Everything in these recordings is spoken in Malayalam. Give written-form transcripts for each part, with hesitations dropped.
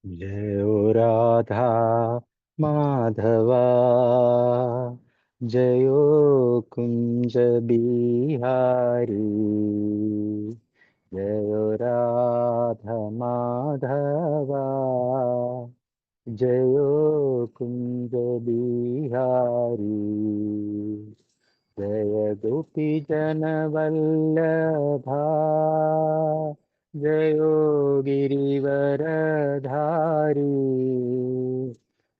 जयो राधा माधवा, जयो कुंज बिहारी। जयो राधा माधवा, जयो कुंज बिहारी। जय गोपी जन वल्लभा, जयो गिरिवरधारी।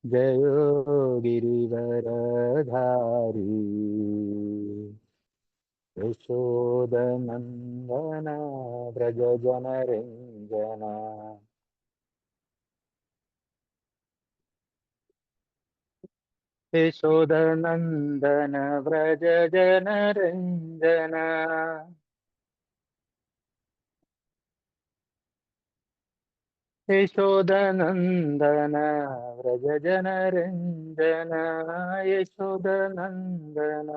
जयो गिरिवरधारी। यशोदनन्दन व्रज जनरञ्जना। यशोदनन्दन व्रज जनरञ्जना। यशोदनन्दन व्रज जनरञ्जन। यशोदनन्दन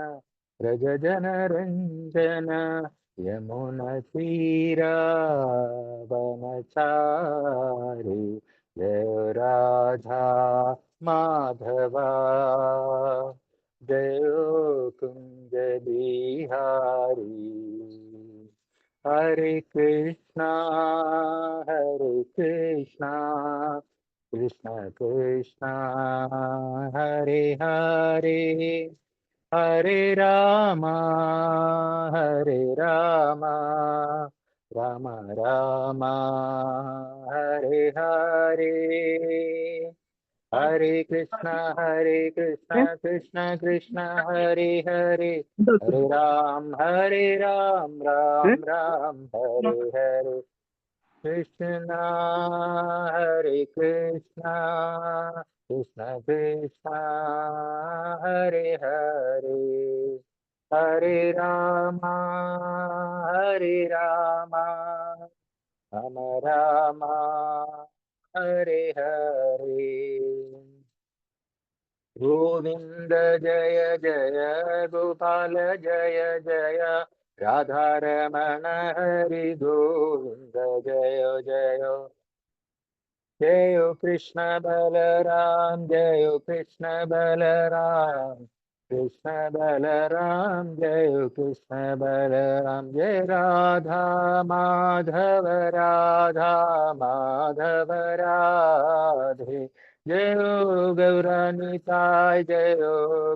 व्रज जनरञ्जन। यमुनतीरावनचारि, जय राधा माधवा, जय Kunj Bihari. Hare Krishna, Hare Krishna, Krishna Krishna, Hare Hare, Hare Rama, Hare Rama, Rama Rama, Hare Hare. Hare Krishna, Krishna Krishna, Hare Hare, Hare Ram, Ram Ram, Hare Hare. Krishna, Hare Krishna, Krishna Krishna, Hare Hare, Hare Rama, Hare Rama, Rama Rama, Hare Hare. Govind जय जय गोपाल जय जय राधारमण हरि गोविंद जय जय। जय कृष्ण बलराम, जय कृष्ण बलराम, कृष्ण बलराम, जय कृष्ण बलराम। जय राधा माधव, राधा माधव राधे। जय गौरानिताय, जय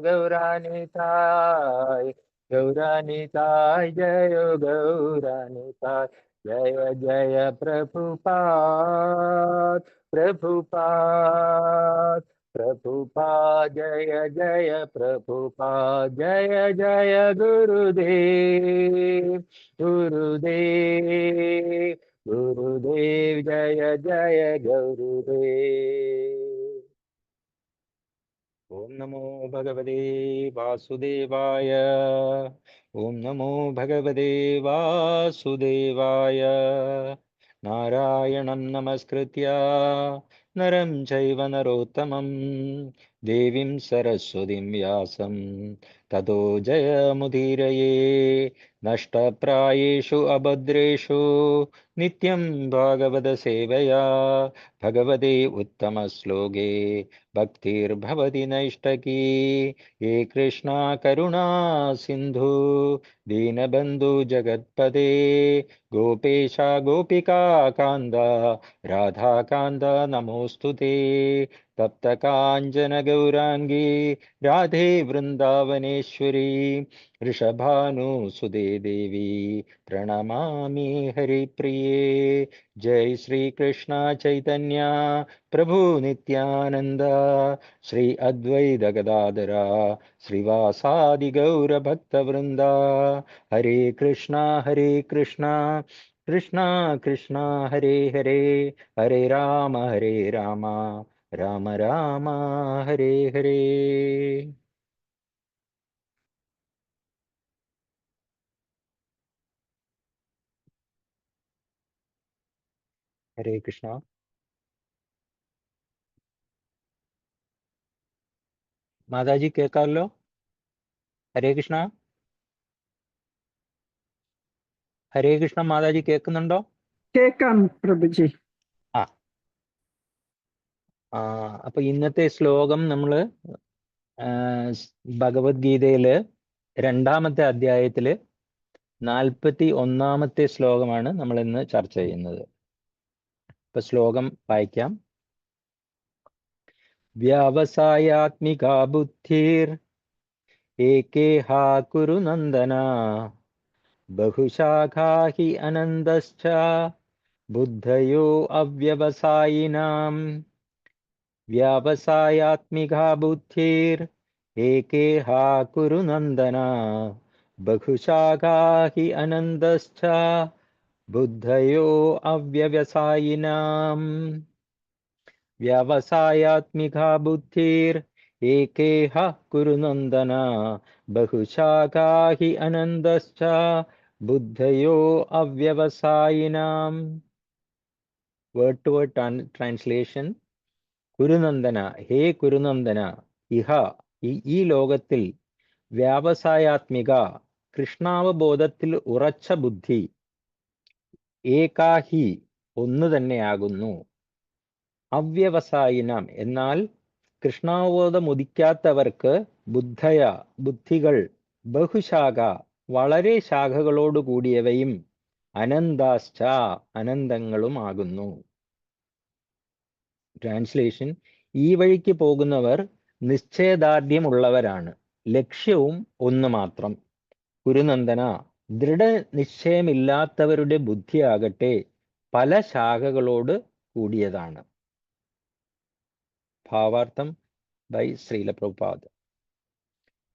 गौरानिताय, गौरानिताय, जय गौरानिताय। जय जय प्रभुपाद, प्रभुपाद, प्रभुपाद, जय जय प्रभुपाद। जय जय गुरुदेव, गुरुदेव, गुरुदेव, जय जय गुरुदेव। ओम नमो भगवते वासुदेवाय, ओम नमो भगवते वासुदेवाय। नारायणं नमस्कृत्य नरं चैव नरोत्तमं, देवीं सरस्वतीं व्यासं ततो जयमुदीरये। नष्टप्रायेषु अभद्रेषु नित्यं भागवतसेवया, भगवते उत्तमश्लोके भक्तिर्भवति नैष्टकी। ये कृष्णा करुणा सिन्धु दीनबन्धु जगत्पते, गोपेशा गोपिका कान्द राधाकान्द नमोऽस्तु ते। तप्तकाञ्चन गौराङ्गी राधे वृन्दावनेश्वरी, वृषभानुसुते देवी प्रणमामि हरिप्रिये। जय श्री कृष्ण चैतन्य प्रभु नित्यानंद, श्री अद्वैत गदाधरा श्रीवासादि गौर भक्त वृंदा। हरे कृष्णा, हरे कृष्णा, कृष्णा कृष्णा हरे हरे, हरे राम, राम राम, हरे हरे। हरे कृष्णा। മാതാജി കേൾക്കാമല്ലോ? ഹരേ കൃഷ്ണ, ഹരേ കൃഷ്ണ. മാതാജി കേൾക്കുന്നുണ്ടോ? കേൾക്കാം പ്രഭുജി. ആ, അപ്പൊ ഇന്നത്തെ ശ്ലോകം നമ്മൾ ഭഗവത്ഗീതയില് 2-ാമത്തെ അധ്യായത്തില് 41-ാമത്തെ ശ്ലോകമാണ് നമ്മൾ ഇന്ന് ചർച്ച ചെയ്യുന്നത്. ഇപ്പൊ ശ്ലോകം വായിക്കാം. വ്യാവസായാത്മികാ ബുദ്ധിർ ഏകേഹാ കുരു നന്ദന ബഹുശാഖാ ഹി അനന്തശ്ച ബുദ്ധയോ അവ്യവസായിനാം. വ്യാവസായാത്മികാ ബുദ്ധിർ ഏകേഹാ കുരു നന്ദന ബഹുശാഖാ ഹി അനന്തശ്ച ബുദ്ധയോ അവ്യവസായിനാം. വ്യാവസായാത്മികാ ബുദ്ധിർ ഏകേഹ കുരു നന്ദന ബഹുശാഖാ ഹി അനന്തശ്ച ബുദ്ധയോ അവ്യവസായിനാം. Word to word translation. കുരുനന്ദന, ഹേ കുരുനന്ദന, ഇഹ ഈ ലോകത്തിൽ വ്യാവസായാത്മിക കൃഷ്ണാവബോധത്തിൽ ഉറച്ച ബുദ്ധി ഏകാഹി ഒന്ന് തന്നെയാകുന്നു. അവ്യവസായിനം എന്നാൽ കൃഷ്ണാവബോധമുദിക്കാത്തവർക്ക് ബുദ്ധികൾ ബഹുശാഖ വളരെ ശാഖകളോട് കൂടിയവയും അനന്താശ്ച അനന്തങ്ങളുമാകുന്നു. ട്രാൻസ്ലേഷൻ. ഈ വഴിക്ക് പോകുന്നവർ നിശ്ചയദാർഢ്യമുള്ളവരാണ്, ലക്ഷ്യവും ഒന്ന് മാത്രം. കുരുനന്ദന, ദൃഢനിശ്ചയമില്ലാത്തവരുടെ ബുദ്ധിയാകട്ടെ പല ശാഖകളോട് കൂടിയതാണ്. ഭാവാർത്ഥം ബൈ ശ്രീല പ്രഭുപാദ്.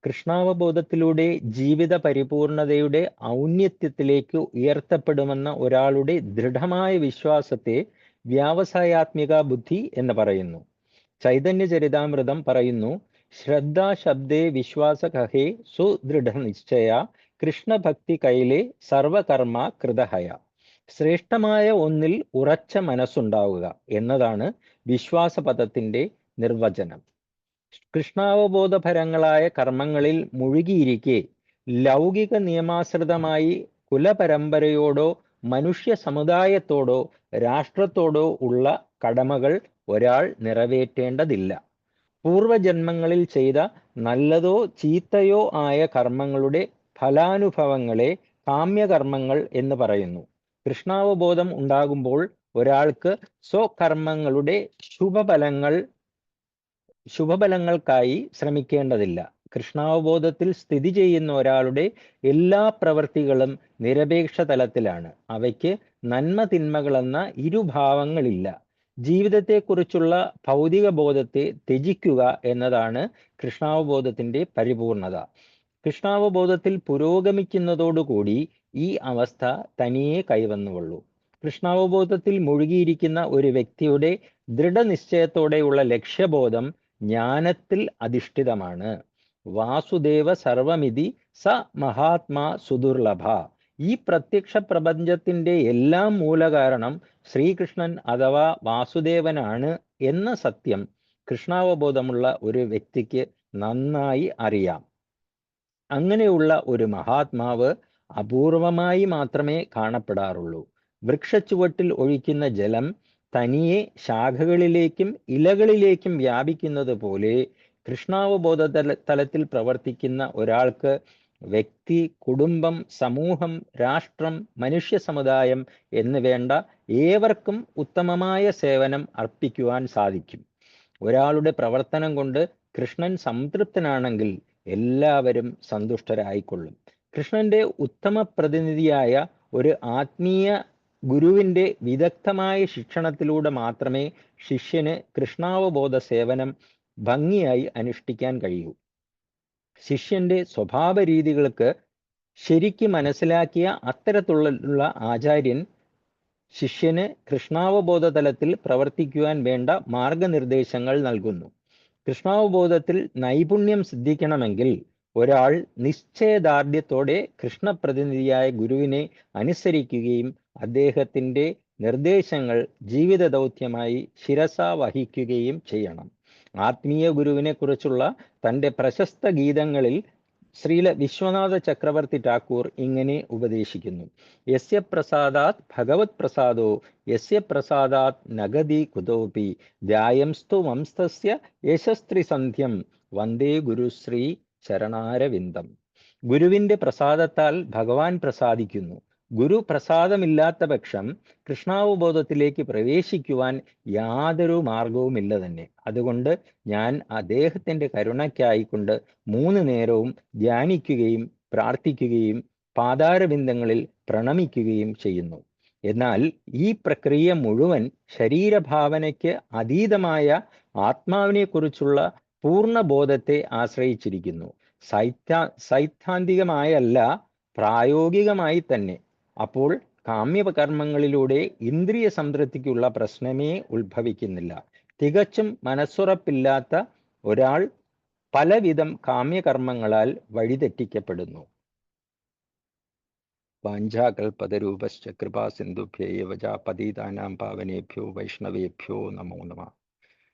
കൃഷ്ണാവബോധത്തിലൂടെ ജീവിത പരിപൂർണതയുടെ ഔന്നത്യത്തിലേക്ക് ഉയർത്തപ്പെടുമെന്ന ഒരാളുടെ ദൃഢമായ വിശ്വാസത്തെ വ്യാവസായാത്മിക ബുദ്ധി എന്ന് പറയുന്നു. ചൈതന്യ ചരിതാമൃതം പറയുന്നു, ശ്രദ്ധാ ശബ്ദേ വിശ്വാസ കഹേ സുദൃഢനിശ്ചയ കൃഷ്ണഭക്തി കൈലെ സർവകർമ്മ കൃതഹയ. ശ്രേഷ്ഠമായ ഒന്നിൽ ഉറച്ച മനസ്സുണ്ടാവുക എന്നതാണ് വിശ്വാസപദത്തിന്റെ നിർവചനം. കൃഷ്ണാവബോധപരങ്ങളായ കർമ്മങ്ങളിൽ മുഴുകിയിരിക്കെ ലൗകിക നിയമാശ്രിതമായി കുലപരമ്പരയോടോ മനുഷ്യ സമുദായത്തോടോ രാഷ്ട്രത്തോടോ ഉള്ള കടമകൾ ഒരാൾ നിറവേറ്റേണ്ടതില്ല. പൂർവജന്മങ്ങളിൽ ചെയ്ത നല്ലതോ ചീത്തയോ ആയ കർമ്മങ്ങളുടെ ഫലാനുഭവങ്ങളെ കാമ്യകർമ്മങ്ങൾ എന്ന് പറയുന്നു. കൃഷ്ണാവബോധം ഉണ്ടാകുമ്പോൾ ഒരാൾക്ക് സ്വകർമ്മങ്ങളുടെ ശുഭഫലങ്ങൾക്കായി ശ്രമിക്കേണ്ടതില്ല. കൃഷ്ണാവബോധത്തിൽ സ്ഥിതി ചെയ്യുന്ന ഒരാളുടെ എല്ലാ പ്രവൃത്തികളും നിരപേക്ഷ തലത്തിലാണ്. അവയ്ക്ക് നന്മ തിന്മകളെന്ന ഇരുഭാവങ്ങളില്ല. ജീവിതത്തെക്കുറിച്ചുള്ള ഭൗതിക ബോധത്തെ ത്യജിക്കുക എന്നതാണ് കൃഷ്ണാവബോധത്തിന്റെ പരിപൂർണത. കൃഷ്ണാവബോധത്തിൽ പുരോഗമിക്കുന്നതോടുകൂടി ഈ അവസ്ഥ തനിയെ കൈവന്നുകൊള്ളൂ. കൃഷ്ണാവബോധത്തിൽ മുഴുകിയിരിക്കുന്ന ഒരു വ്യക്തിയുടെ ദൃഢനിശ്ചയത്തോടെയുള്ള ലക്ഷ്യബോധം ജ്ഞാനത്തിൽ അധിഷ്ഠിതമാണ്. വാസുദേവ സർവമിതി സ മഹാത്മാ സുദുർലഭ. ഈ പ്രത്യക്ഷ പ്രപഞ്ചത്തിന്റെ എല്ലാം മൂലകാരണം ശ്രീകൃഷ്ണൻ അഥവാ വാസുദേവനാണ് എന്ന സത്യം കൃഷ്ണാവബോധമുള്ള ഒരു വ്യക്തിക്ക് നന്നായി അറിയാം. അങ്ങനെയുള്ള ഒരു മഹാത്മാവ് അപൂർവമായി മാത്രമേ കാണപ്പെടാറുള്ളൂ. വൃക്ഷച്ചുവട്ടിൽ ഒഴിക്കുന്ന ജലം തനിയെ ശാഖകളിലേക്കും ഇലകളിലേക്കും വ്യാപിക്കുന്നത് പോലെ കൃഷ്ണാവബോധ തലത്തിൽ പ്രവർത്തിക്കുന്ന ഒരാൾക്ക് വ്യക്തി, കുടുംബം, സമൂഹം, രാഷ്ട്രം, മനുഷ്യ സമുദായം എന്ന് വേണ്ട ഏവർക്കും ഉത്തമമായ സേവനം അർപ്പിക്കുവാൻ സാധിക്കും. ഒരാളുടെ പ്രവർത്തനം കൊണ്ട് കൃഷ്ണൻ സംതൃപ്തനാണെങ്കിൽ എല്ലാവരും സന്തുഷ്ടരായിക്കൊള്ളും. കൃഷ്ണന്റെ ഉത്തമ പ്രതിനിധിയായ ഒരു ആത്മീയ ഗുരുവിന്റെ വിദഗ്ധമായ ശിക്ഷണത്തിലൂടെ മാത്രമേ ശിഷ്യന് കൃഷ്ണാവബോധ സേവനം ഭംഗിയായി അനുഷ്ഠിക്കാൻ കഴിയൂ. ശിഷ്യന്റെ സ്വഭാവ രീതികൾക്ക് ശരിക്ക് മനസ്സിലാക്കിയ അത്തരത്തിലുള്ള ആചാര്യൻ ശിഷ്യന് കൃഷ്ണാവബോധ തലത്തിൽ പ്രവർത്തിക്കുവാൻ വേണ്ട മാർഗനിർദ്ദേശങ്ങൾ നൽകുന്നു. കൃഷ്ണാവബോധത്തിൽ നൈപുണ്യം സിദ്ധിക്കണമെങ്കിൽ ഒരാൾ നിശ്ചയദാർഢ്യത്തോടെ കൃഷ്ണപ്രതിനിധിയായ ഗുരുവിനെ അനുസരിക്കുകയും അദ്ദേഹത്തിന്റെ നിർദ്ദേശങ്ങൾ ജീവിത ദൗത്യമായി ശിരസ വഹിക്കുകയും ചെയ്യണം. ആത്മീയ ഗുരുവിനെ കുറിച്ചുള്ള തൻ്റെ പ്രശസ്ത ഗീതങ്ങളിൽ ശ്രീല വിശ്വനാഥ ചക്രവർത്തി ഠാക്കൂർ ഇങ്ങനെ ഉപദേശിക്കുന്നു: യസ്യ പ്രസാദാത് ഭഗവത് പ്രസാദോ യസ്യ പ്രസാദാത് നഗതി കുതോപി ധ്യായംസ്തു വംസ്തസ്യ യശസ്ത്രി സന്ധ്യം വന്ദേ ഗുരുശ്രീ ചരണാരവിന്ദം. ഗുരുവിന്റെ പ്രസാദത്താൽ ഭഗവാൻ പ്രസാദിക്കുന്നു. ഗുരു പ്രസാദമില്ലാത്ത പക്ഷം കൃഷ്ണാവബോധത്തിലേക്ക് പ്രവേശിക്കുവാൻ യാതൊരു മാർഗവുമില്ല തന്നെ. അതുകൊണ്ട് ഞാൻ അദ്ദേഹത്തിന്റെ കരുണയ്ക്കായിക്കൊണ്ട് 3 നേരവും ധ്യാനിക്കുകയും പ്രാർത്ഥിക്കുകയും പാതാരബിന്ദങ്ങളിൽ പ്രണമിക്കുകയും ചെയ്യുന്നു. എന്നാൽ ഈ പ്രക്രിയ മുഴുവൻ ശരീരഭാവനയ്ക്ക് അതീതമായ ആത്മാവിനെക്കുറിച്ചുള്ള പൂർണ്ണബോധത്തെ ആശ്രയിച്ചിരിക്കുന്നു. സൈദ്ധാന്തികമായല്ല, പ്രായോഗികമായി തന്നെ. അപ്പോൾ കാമ്യകർമ്മങ്ങളിലൂടെ ഇന്ദ്രിയ സംതൃപ്തിക്കുള്ള പ്രശ്നമേ ഉത്ഭവിക്കുന്നില്ല. തികച്ചും മനസ്സുറപ്പില്ലാത്ത ഒരാൾ പലവിധം കാമ്യകർമ്മങ്ങളാൽ വഴിതെറ്റിക്കപ്പെടുന്നു. വാഞ്ചാകൽപതരൂപശ്ച കൃപാസിന്ധുഭ്യൈവ ച പതിതാനാം പാവനേഭ്യോ വൈഷ്ണവേഭ്യോ നമോ നമഃ.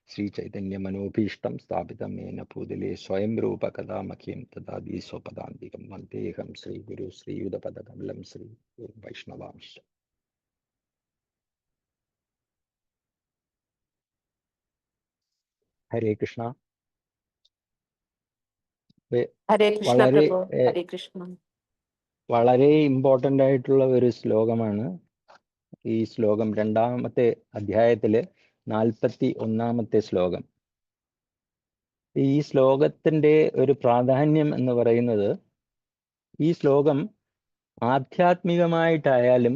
ശ്രീചൈതന്യമനോഭീഷ്ടം സ്ഥാപിതം യേന ഭൂതലേ സ്വയം രൂപ കഥാമഖ്യം തദാദി സ്വപദാന്തികം വന്ദേഹം ശ്രീഗുരു ശ്രീയുതപദകമലം ശ്രീ വൈഷ്ണവാംശ. ഹരേ കൃഷ്ണ. ഹരേ കൃഷ്ണ വളരെ പ്രഭു. ഹരേ കൃഷ്ണ. വളരെ ഇമ്പോർട്ടൻ്റ് ആയിട്ടുള്ള ഒരു ശ്ലോകമാണ് ഈ ശ്ലോകം. 2-ാമത്തെ അധ്യായത്തില് 41-ാമത്തെ ശ്ലോകം. ഈ ശ്ലോകത്തിന്റെ ഒരു പ്രാധാന്യം എന്ന് പറയുന്നത്, ഈ ശ്ലോകം ആധ്യാത്മികമായിട്ടായാലും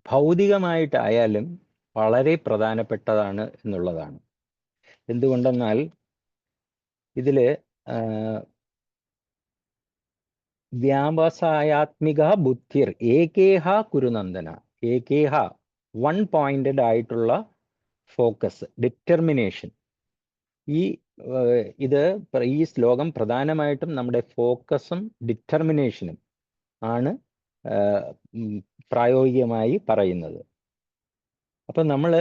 ഭൗതികമായിട്ടായാലും വളരെ പ്രധാനപ്പെട്ടതാണ് എന്നുള്ളതാണ്. എന്തുകൊണ്ടെന്നാൽ ഇതില് വ്യാവസായാത്മിക ബുദ്ധിർ ഏകേഹ കുരുനന്ദന. ഏകേഹ, 1 പോയിന്റഡ് ആയിട്ടുള്ള ഫോക്കസ്, ഡിറ്റർമിനേഷൻ. ഈ ശ്ലോകം പ്രധാനമായിട്ടും നമ്മുടെ ഫോക്കസും ഡിറ്റർമിനേഷനും ആണ് പ്രായോഗികമായി പറയുന്നത്. അപ്പൊ നമ്മൾ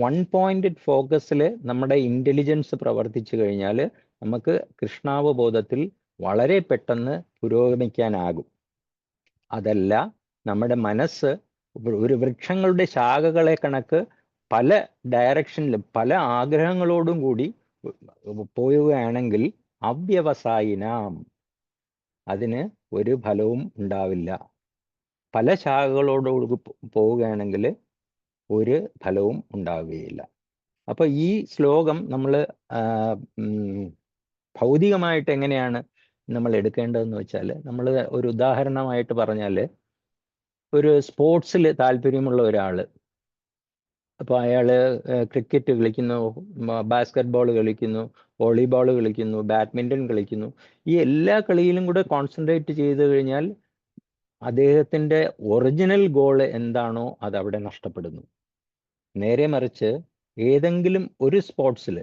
1 പോയിന്റഡ് ഫോക്കസിൽ നമ്മുടെ ഇന്റലിജൻസ് പ്രവർത്തിച്ചു കഴിഞ്ഞാൽ നമുക്ക് കൃഷ്ണാവബോധത്തിൽ വളരെ പെട്ടെന്ന് പുരോഗമിക്കാനാകും. അതല്ല, നമ്മുടെ മനസ്സ് ഒരു വൃക്ഷങ്ങളുടെ ശാഖകളെ കണക്ക് പല ഡയറക്ഷനിലും പല ആഗ്രഹങ്ങളോടും കൂടി പോവുകയാണെങ്കിൽ അവ്യവസായിനാം, അതിന് ഒരു ഫലവും ഉണ്ടാവില്ല. പല ശാഖകളോടുകൂടി പോവുകയാണെങ്കിൽ ഒരു ഫലവും ഉണ്ടാവുകയില്ല. അപ്പൊ ഈ ശ്ലോകം നമ്മൾ ഭൗതികമായിട്ട് എങ്ങനെയാണ് നമ്മൾ എടുക്കേണ്ടതെന്ന് വെച്ചാൽ, നമ്മൾ ഒരു ഉദാഹരണമായിട്ട് പറഞ്ഞാൽ, ഒരു സ്പോർട്സിൽ താല്പര്യമുള്ള ഒരാൾ, അപ്പോൾ അയാൾ ക്രിക്കറ്റ് കളിക്കുന്നു, ബാസ്കറ്റ് ബോൾ കളിക്കുന്നു, വോളിബോൾ കളിക്കുന്നു, ബാഡ്മിൻ്റൺ കളിക്കുന്നു, ഈ എല്ലാ കളിയിലും കൂടെ കോൺസെൻട്രേറ്റ് ചെയ്ത് കഴിഞ്ഞാൽ അദ്ദേഹത്തിൻ്റെ ഒറിജിനൽ ഗോൾ എന്താണോ അതവിടെ നഷ്ടപ്പെടുന്നു. നേരെ മറിച്ച് ഏതെങ്കിലും ഒരു സ്പോർട്സിൽ,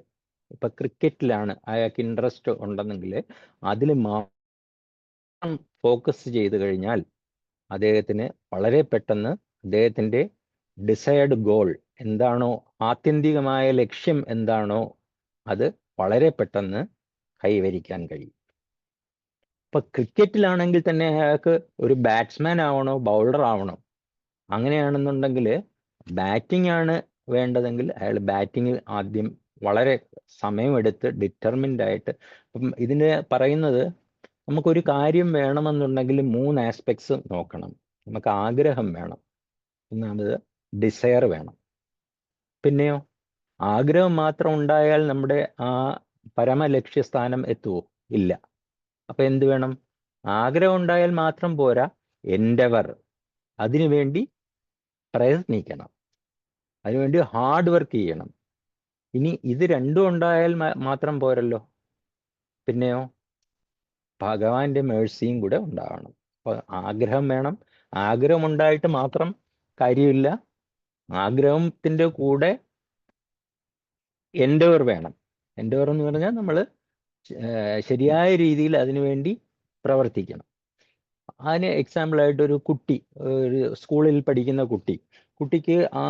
ഇപ്പം ക്രിക്കറ്റിലാണ് അയാൾക്ക് ഇൻട്രസ്റ്റ് ഉണ്ടെന്നെങ്കിൽ അതിൽ മാത്രം ഫോക്കസ് ചെയ്ത് കഴിഞ്ഞാൽ അദ്ദേഹത്തിന് വളരെ പെട്ടെന്ന് അദ്ദേഹത്തിൻ്റെ ഡിസൈർഡ് ഗോൾ എന്താണോ, ആത്യന്തികമായ ലക്ഷ്യം എന്താണോ, അത് വളരെ പെട്ടെന്ന് കൈവരിക്കാൻ കഴിയും. ഇപ്പൊ ക്രിക്കറ്റിലാണെങ്കിൽ തന്നെ അയാൾക്ക് ഒരു ബാറ്റ്സ്മാൻ ആവണോ ബൗളർ ആവണോ? അങ്ങനെയാണെന്നുണ്ടെങ്കിൽ ബാറ്റിംഗ് ആണ് വേണ്ടതെങ്കിൽ അയാൾ ബാറ്റിങ്ങിൽ ആദ്യം വളരെ സമയമെടുത്ത് ഡിറ്റർമിൻഡ് ആയിട്ട്. അപ്പം ഇതിന് പറയുന്നത്, നമുക്കൊരു കാര്യം വേണമെന്നുണ്ടെങ്കിൽ 3 ആസ്പെക്ട്സ് നോക്കണം. നമുക്ക് ആഗ്രഹം വേണം, ഒന്നാമത് ഡിസയർ വേണം. പിന്നെയോ, ആഗ്രഹം മാത്രം ഉണ്ടായാൽ നമ്മുടെ ആ പരമലക്ഷ്യസ്ഥാനം എത്തുമോ? ഇല്ല. അപ്പൊ എന്ത് വേണം? ആഗ്രഹം ഉണ്ടായാൽ മാത്രം പോരാ, എൻഡവർ, അതിനുവേണ്ടി പ്രയത്നിക്കണം, അതിനുവേണ്ടി ഹാർഡ് വർക്ക് ചെയ്യണം. ഇനി ഇത് രണ്ടും ഉണ്ടായാൽ മാത്രം പോരല്ലോ, പിന്നെയോ ഭഗവാന്റെ മേഴ്സിയും കൂടെ ഉണ്ടാവണം. അപ്പോൾ ആഗ്രഹം വേണം. ആഗ്രഹം ഉണ്ടായിട്ട് മാത്രം കാര്യമില്ല, ആഗ്രഹത്തിൻ്റെ കൂടെ എൻഡവർ വേണം. എൻഡവർ എന്ന് പറഞ്ഞാൽ നമ്മൾ ശരിയായ രീതിയിൽ അതിനുവേണ്ടി പ്രവർത്തിക്കണം. അതിന് എക്സാമ്പിളായിട്ട് ഒരു കുട്ടി, ഒരു സ്കൂളിൽ പഠിക്കുന്ന കുട്ടിക്ക് ആ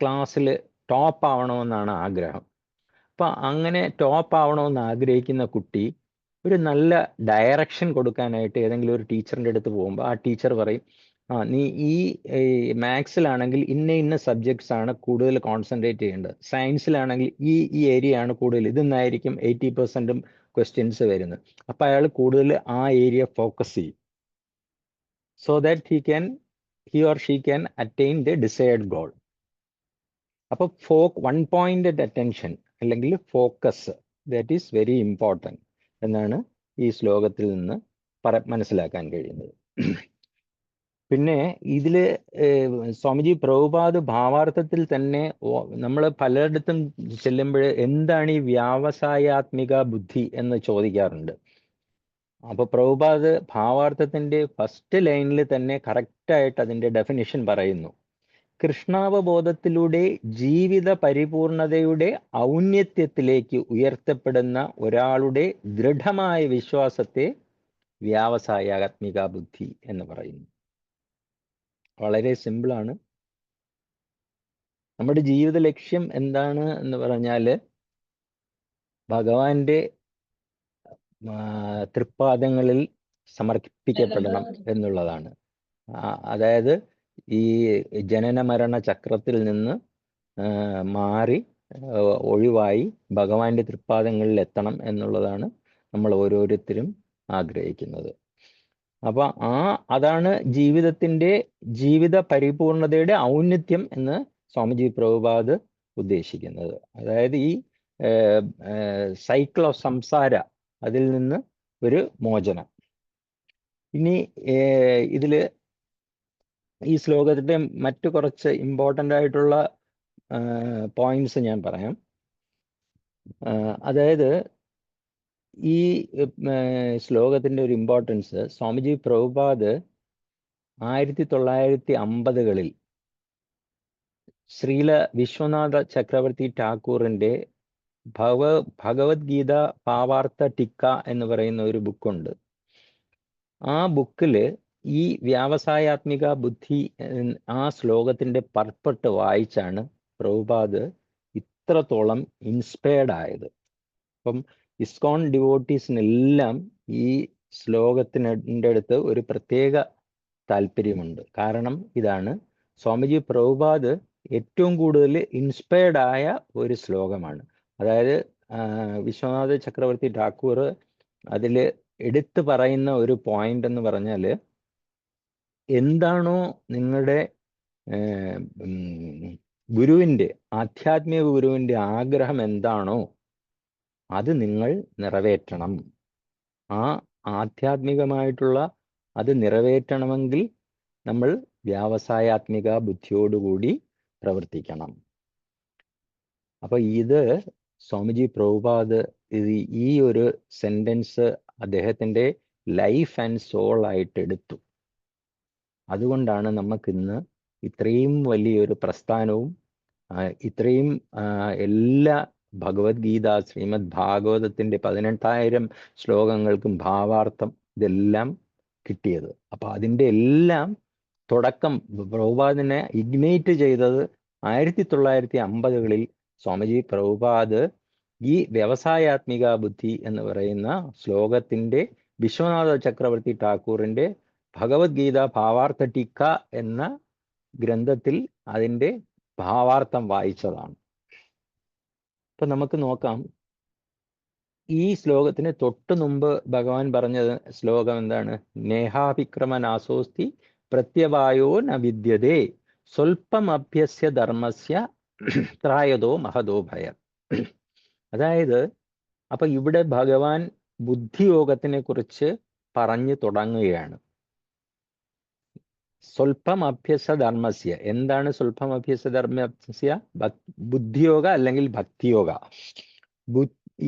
ക്ലാസ്സിൽ ടോപ്പ് ആവണമെന്നാണ് ആഗ്രഹം. അപ്പം അങ്ങനെ ടോപ്പ് ആവണമെന്ന് ആഗ്രഹിക്കുന്ന കുട്ടി ഒരു നല്ല ഡയറക്ഷൻ കൊടുക്കാനായിട്ട് ഏതെങ്കിലും ഒരു ടീച്ചറിൻ്റെ അടുത്ത് പോകുമ്പോൾ ആ ടീച്ചർ പറയും, നീ ഈ മാത്സിലാണെങ്കിൽ ഇന്ന സബ്ജക്ട്സ് ആണ് കൂടുതൽ കോൺസെൻട്രേറ്റ് ചെയ്യേണ്ടത്, സയൻസിലാണെങ്കിൽ ഈ ഏരിയ ആണ് കൂടുതൽ, ഇതെന്നായിരിക്കും 80% ക്വസ്റ്റ്യൻസ് വരുന്നത്. അപ്പം അയാൾ കൂടുതൽ ആ ഏരിയ ഫോക്കസ് ചെയ്യും, so that he or she can attain the desired goal. അപ്പോൾ വൺ പോയിന്റഡ് അറ്റൻഷൻ അല്ലെങ്കിൽ focus, that is very important എന്നാണ് ഈ ശ്ലോകത്തിൽ നിന്ന് മനസ്സിലാക്കാൻ കഴിയുന്നത്. പിന്നെ ഇതിൽ സ്വാമിജി പ്രഭുപാദ് ഭാവാർത്ഥത്തിൽ തന്നെ നമ്മൾ പലയിടത്തും ചെല്ലുമ്പോൾ എന്താണ് ഈ വ്യാവസായാത്മിക ബുദ്ധി എന്ന് ചോദിക്കാറുണ്ട്. അപ്പോൾ പ്രഭുപാദ് ഭാവാർത്ഥത്തിൻ്റെ ഫസ്റ്റ് ലൈനിൽ തന്നെ കറക്റ്റായിട്ട് അതിൻ്റെ ഡെഫിനിഷൻ പറയുന്നു. കൃഷ്ണാവബോധത്തിലൂടെ ജീവിത പരിപൂർണതയുടെ ഔന്നത്യത്തിലേക്ക് ഉയർത്തപ്പെടുന്ന ഒരാളുടെ ദൃഢമായ വിശ്വാസത്തെ വ്യാവസായാത്മിക ബുദ്ധി എന്ന് പറയുന്നു. വളരെ സിമ്പിളാണ്. നമ്മുടെ ജീവിത ലക്ഷ്യം എന്താണ് എന്ന് പറഞ്ഞാൽ ഭഗവാന്റെ തൃപ്പാദങ്ങളിൽ സമർപ്പിക്കപ്പെടണം എന്നുള്ളതാണ്. അതായത് ഈ ജനന മരണ ചക്രത്തിൽ നിന്ന് മാറി ഒഴിവായി ഭഗവാന്റെ തൃപ്പാദങ്ങളിൽ എത്തണം എന്നുള്ളതാണ് നമ്മൾ ഓരോരുത്തരും ആഗ്രഹിക്കുന്നത്. അപ്പൊ അതാണ് ജീവിതത്തിന്റെ ജീവിത പരിപൂർണതയുടെ ഔന്നത്യം എന്ന് സ്വാമിജി പ്രഭുപാദ് ഉദ്ദേശിക്കുന്നത്. അതായത് ഈ സൈക്കിൾ ഓഫ് സംസാര, അതിൽ നിന്ന് ഒരു മോചനം. ഇനി ഇതില് ഈ ശ്ലോകത്തിന്റെ മറ്റു കുറച്ച് ഇമ്പോർട്ടൻ്റ് ആയിട്ടുള്ള പോയിന്റ്സ് ഞാൻ പറയാം. അതായത് ഈ ശ്ലോകത്തിന്റെ ഒരു ഇമ്പോർട്ടൻസ്, സ്വാമിജി പ്രഭുപാദ് 1950കളിൽ ശ്രീല വിശ്വനാഥ ചക്രവർത്തി ഠാക്കൂറിന്റെ ഭഗവത്ഗീത ഭാവാർത്ഥ ടിക്ക എന്ന് പറയുന്ന ഒരു ബുക്കുണ്ട്. ആ ബുക്കിൽ ഈ വ്യാവസായാത്മിക ബുദ്ധി ആ ശ്ലോകത്തിന്റെ പർപ്പട്ട് വായിച്ചാണ് പ്രഭുപാദ് ഇത്രത്തോളം ഇൻസ്പയർഡ് ആയത്. അപ്പം ഇസ്കോൺ ഡിവോട്ടീസിനെല്ലാം ഈ ശ്ലോകത്തിൻ്റെ അടുത്ത് ഒരു പ്രത്യേക താല്പര്യമുണ്ട്. കാരണം ഇതാണ്, സ്വാമിജി പ്രഭുപാദ് ഏറ്റവും കൂടുതൽ ഇൻസ്പയർഡ് ആയ ഒരു ശ്ലോകമാണ്. അതായത് വിശ്വനാഥ ചക്രവർത്തി ഠാക്കൂർ അതിൽ എടുത്തു പറയുന്ന ഒരു പോയിന്റ് എന്ന് പറഞ്ഞാൽ, എന്താണോ നിങ്ങളുടെ ഗുരുവിൻ്റെ, ആധ്യാത്മിക ഗുരുവിൻ്റെ ആഗ്രഹം എന്താണോ അത് നിങ്ങൾ നിറവേറ്റണം. ആ ആധ്യാത്മികമായിട്ടുള്ള അത് നിറവേറ്റണമെങ്കിൽ നമ്മൾ വ്യാവസായാത്മിക ബുദ്ധിയോടുകൂടി പ്രവർത്തിക്കണം. അപ്പൊ ഇത് സ്വാമിജി പ്രഭുപാദ് ഈ ഒരു സെന്റൻസ് അദ്ദേഹത്തിൻ്റെ ലൈഫ് ആൻഡ് സോൾ ആയിട്ട് എടുത്തു. അതുകൊണ്ടാണ് നമുക്കിന്ന് ഇത്രയും വലിയൊരു പ്രസ്ഥാനവും ഇത്രയും എല്ലാ ഭഗവത്ഗീത, ശ്രീമദ് ഭാഗവതത്തിൻ്റെ 18,000 ശ്ലോകങ്ങൾക്കും ഭാവാർത്ഥം ഇതെല്ലാം കിട്ടിയത്. അപ്പൊ അതിൻ്റെ എല്ലാം തുടക്കം പ്രഭുപാദിനെ ഇഗ്നൈറ്റ് ചെയ്തത് 1950കളിൽ സ്വാമിജി പ്രഭുപാദ് ഈ വ്യവസായാത്മിക ബുദ്ധി എന്ന് പറയുന്ന ശ്ലോകത്തിൻ്റെ വിശ്വനാഥ ചക്രവർത്തി ഠാക്കൂറിൻ്റെ ഭഗവത്ഗീത ഭാവാർത്ഥ ടീക്ക എന്ന ഗ്രന്ഥത്തിൽ അതിൻ്റെ ഭാവാർത്ഥം വായിച്ചതാണ്. ഇപ്പൊ നമുക്ക് നോക്കാം, ഈ ശ്ലോകത്തിന് തൊട്ടു മുമ്പ് ഭഗവാൻ പറഞ്ഞ ശ്ലോകം എന്താണ്? നേഹാഭിക്രമനാസോസ്തി പ്രത്യവായോ ന വിദ്യതേ സ്വൽപ്പം അഭ്യസ്യ ധർമ്മസ്യ ത്രായതോ മഹതോ ഭയം. അതായത് അപ്പൊ ഇവിടെ ഭഗവാൻ ബുദ്ധിയോഗത്തിനെ കുറിച്ച് പറഞ്ഞു തുടങ്ങുകയാണ്. സ്വൽപ്പം അഭ്യസ ധർമ്മസ്യ, എന്താണ് സ്വൽപ്പം അഭ്യസ ധർമ്മസ്യ? ബുദ്ധിയോഗ അല്ലെങ്കിൽ ഭക്തിയോഗ.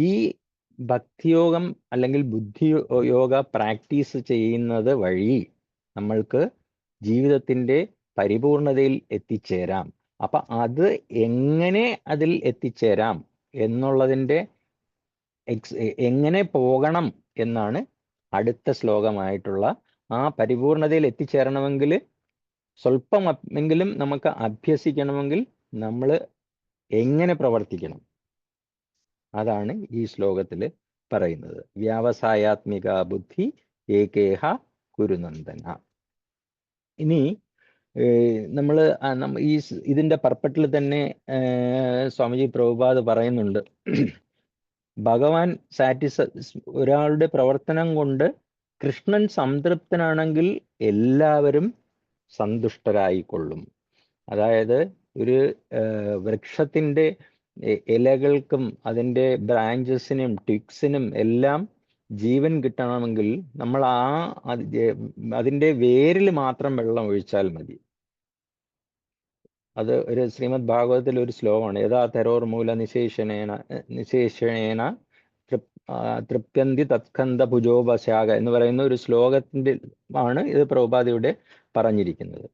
ഈ ഭക്തിയോഗം അല്ലെങ്കിൽ ബുദ്ധിയോഗ പ്രാക്ടീസ് ചെയ്യുന്നത് വഴി നമ്മൾക്ക് ജീവിതത്തിൻ്റെ പരിപൂർണതയിൽ എത്തിച്ചേരാം. അപ്പൊ അത് എങ്ങനെ അതിൽ എത്തിച്ചേരാം എന്നുള്ളതിൻ്റെ എങ്ങനെ പോകണം എന്നാണ് അടുത്ത ശ്ലോകമായിട്ടുള്ള. ആ പരിപൂർണതയിൽ എത്തിച്ചേരണമെങ്കിൽ സ്വല്പമെങ്കിലും നമുക്ക് അഭ്യസിക്കണമെങ്കിൽ നമ്മൾ എങ്ങനെ പ്രവർത്തിക്കണം, അതാണ് ഈ ശ്ലോകത്തിൽ പറയുന്നത്. വ്യാവസായാത്മിക ബുദ്ധി ഏകേഹ കുരുനന്ദന. ഇനി നമ്മൾ ഇതിന്റെ പർപ്പറ്റിൽ തന്നെ സ്വാമിജി പ്രഭുപാദ് പറയുന്നുണ്ട്, ഭഗവാൻ ഒരാളുടെ പ്രവർത്തനം കൊണ്ട് കൃഷ്ണൻ സംതൃപ്തനാണെങ്കിൽ എല്ലാവരും സന്തുഷ്ടരായിക്കൊള്ളും. അതായത് ഒരു വൃക്ഷത്തിൻ്റെ ഇലകൾക്കും അതിൻ്റെ ബ്രാഞ്ചസിനും ട്വിക്സിനും എല്ലാം ജീവൻ കിട്ടണമെങ്കിൽ നമ്മൾ അതിൻ്റെ വേരിൽ മാത്രം വെള്ളം ഒഴിച്ചാൽ മതി. അത് ഒരു ശ്രീമദ് ഭാഗവതത്തിൽ ഒരു ശ്ലോകമാണ്, യഥാ തരോർമൂല നിശേഷണേന തൃപ്യന്തി തത്കന്ധ ഭുജോപശാഖ എന്ന് പറയുന്ന ഒരു ശ്ലോകത്തിൻ്റെ ആണ് ഇത് പ്രഭുപാദയുടെ പറഞ്ഞിരിക്കുന്നത്.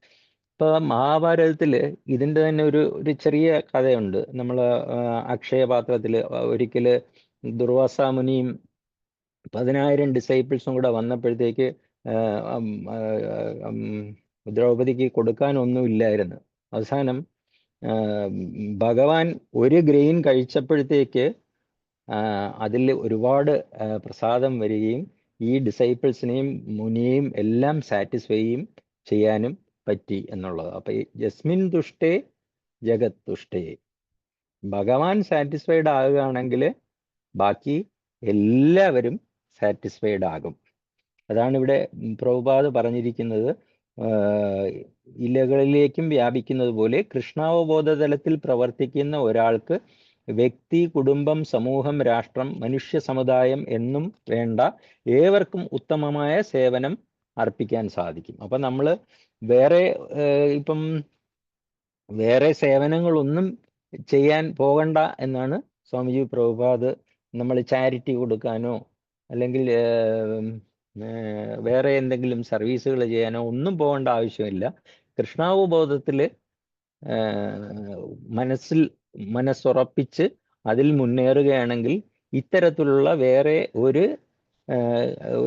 ഇപ്പൊ മഹാഭാരതത്തിൽ ഇതിൻ്റെ തന്നെ ഒരു ചെറിയ കഥയുണ്ട്. നമ്മൾ അക്ഷയപാത്രത്തിൽ ഒരിക്കൽ ദുർവാസ മുനിയും 10,000 ഡിസൈപ്പിൾസും കൂടെ വന്നപ്പോഴത്തേക്ക് ദ്രൗപദിക്ക് കൊടുക്കാനൊന്നുമില്ലായിരുന്നു. അവസാനം ഭഗവാൻ ഒരു ഗ്രെയിൻ കഴിച്ചപ്പോഴത്തേക്ക് അതിൽ ഒരുപാട് പ്രസാദം വരികയും ഈ ഡിസൈപ്പിൾസിനെയും മുനിയെയും എല്ലാം സാറ്റിസ്ഫൈ ചെയ്യാനും പറ്റി എന്നുള്ളത്. അപ്പൊ ഈ ജസ്മിൻ തുഷ്ടേ ജഗത് തുഷ്ടേ, ഭഗവാൻ സാറ്റിസ്ഫൈഡ് ആകുകയാണെങ്കിൽ ബാക്കി എല്ലാവരും സാറ്റിസ്ഫൈഡ് ആകും. അതാണ് ഇവിടെ പ്രഭുപാദ് പറഞ്ഞിരിക്കുന്നത്. ഇലകളിലേക്കും വ്യാപിക്കുന്നത് പോലെ കൃഷ്ണാവബോധ തലത്തിൽ പ്രവർത്തിക്കുന്ന ഒരാൾക്ക് വ്യക്തി, കുടുംബം, സമൂഹം, രാഷ്ട്രം, മനുഷ്യ സമുദായം എന്നും വേണ്ട ഏവർക്കും ഉത്തമമായ സേവനം അർപ്പിക്കാൻ സാധിക്കും. അപ്പം നമ്മൾ ഇപ്പം വേറെ സേവനങ്ങളൊന്നും ചെയ്യാൻ പോകണ്ട എന്നാണ് സ്വാമിജി പ്രഭുപാദ്. നമ്മൾ ചാരിറ്റി കൊടുക്കാനോ അല്ലെങ്കിൽ വേറെ എന്തെങ്കിലും സർവീസുകൾ ചെയ്യാനോ ഒന്നും പോകേണ്ട ആവശ്യമില്ല. കൃഷ്ണാവബോധത്തിൽ മനസ്സുറപ്പിച്ച് അതിൽ മുന്നേറുകയാണെങ്കിൽ ഇത്തരത്തിലുള്ള വേറെ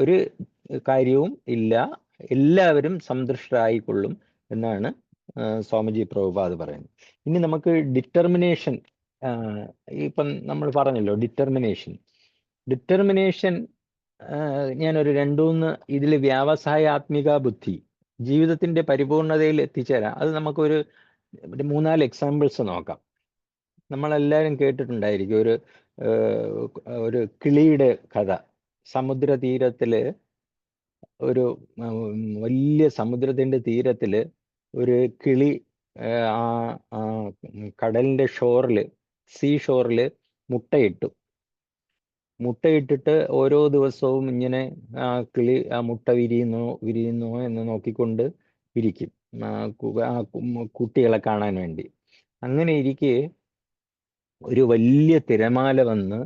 ഒരു കാര്യവും ഇല്ല, എല്ലാവരും സന്തുഷ്ടരായിക്കൊള്ളും എന്നാണ് സ്വാമിജി പ്രഭുപാദ് പറയുന്നത്. ഇനി നമുക്ക് ഡിറ്റർമിനേഷൻ, ഇപ്പം നമ്മൾ പറഞ്ഞല്ലോ ഡിറ്റർമിനേഷൻ ഞാനൊരു 2-3 ഇതിൽ വ്യാവസായാത്മിക ബുദ്ധി ജീവിതത്തിന്റെ പരിപൂർണതയിൽ എത്തിച്ചേരാം. അത് നമുക്കൊരു 3-4 എക്സാമ്പിൾസ് നോക്കാം. നമ്മളെല്ലാവരും കേട്ടിട്ടുണ്ടായിരിക്കും ഒരു കിളിയുടെ കഥ. സമുദ്രതീരത്തില് ഒരു വലിയ സമുദ്രത്തിന്റെ തീരത്തില് ഒരു കിളി കടലിന്റെ സീ ഷോറിൽ മുട്ടയിട്ടിട്ട് ഓരോ ദിവസവും ഇങ്ങനെ കിളി മുട്ട വിരിയുന്നോ എന്ന് നോക്കിക്കൊണ്ട് ഇരിക്കും കുട്ടികളെ കാണാൻ വേണ്ടി. അങ്ങനെ ഇരിക്കെ ഒരു വലിയ തിരമാല വന്ന്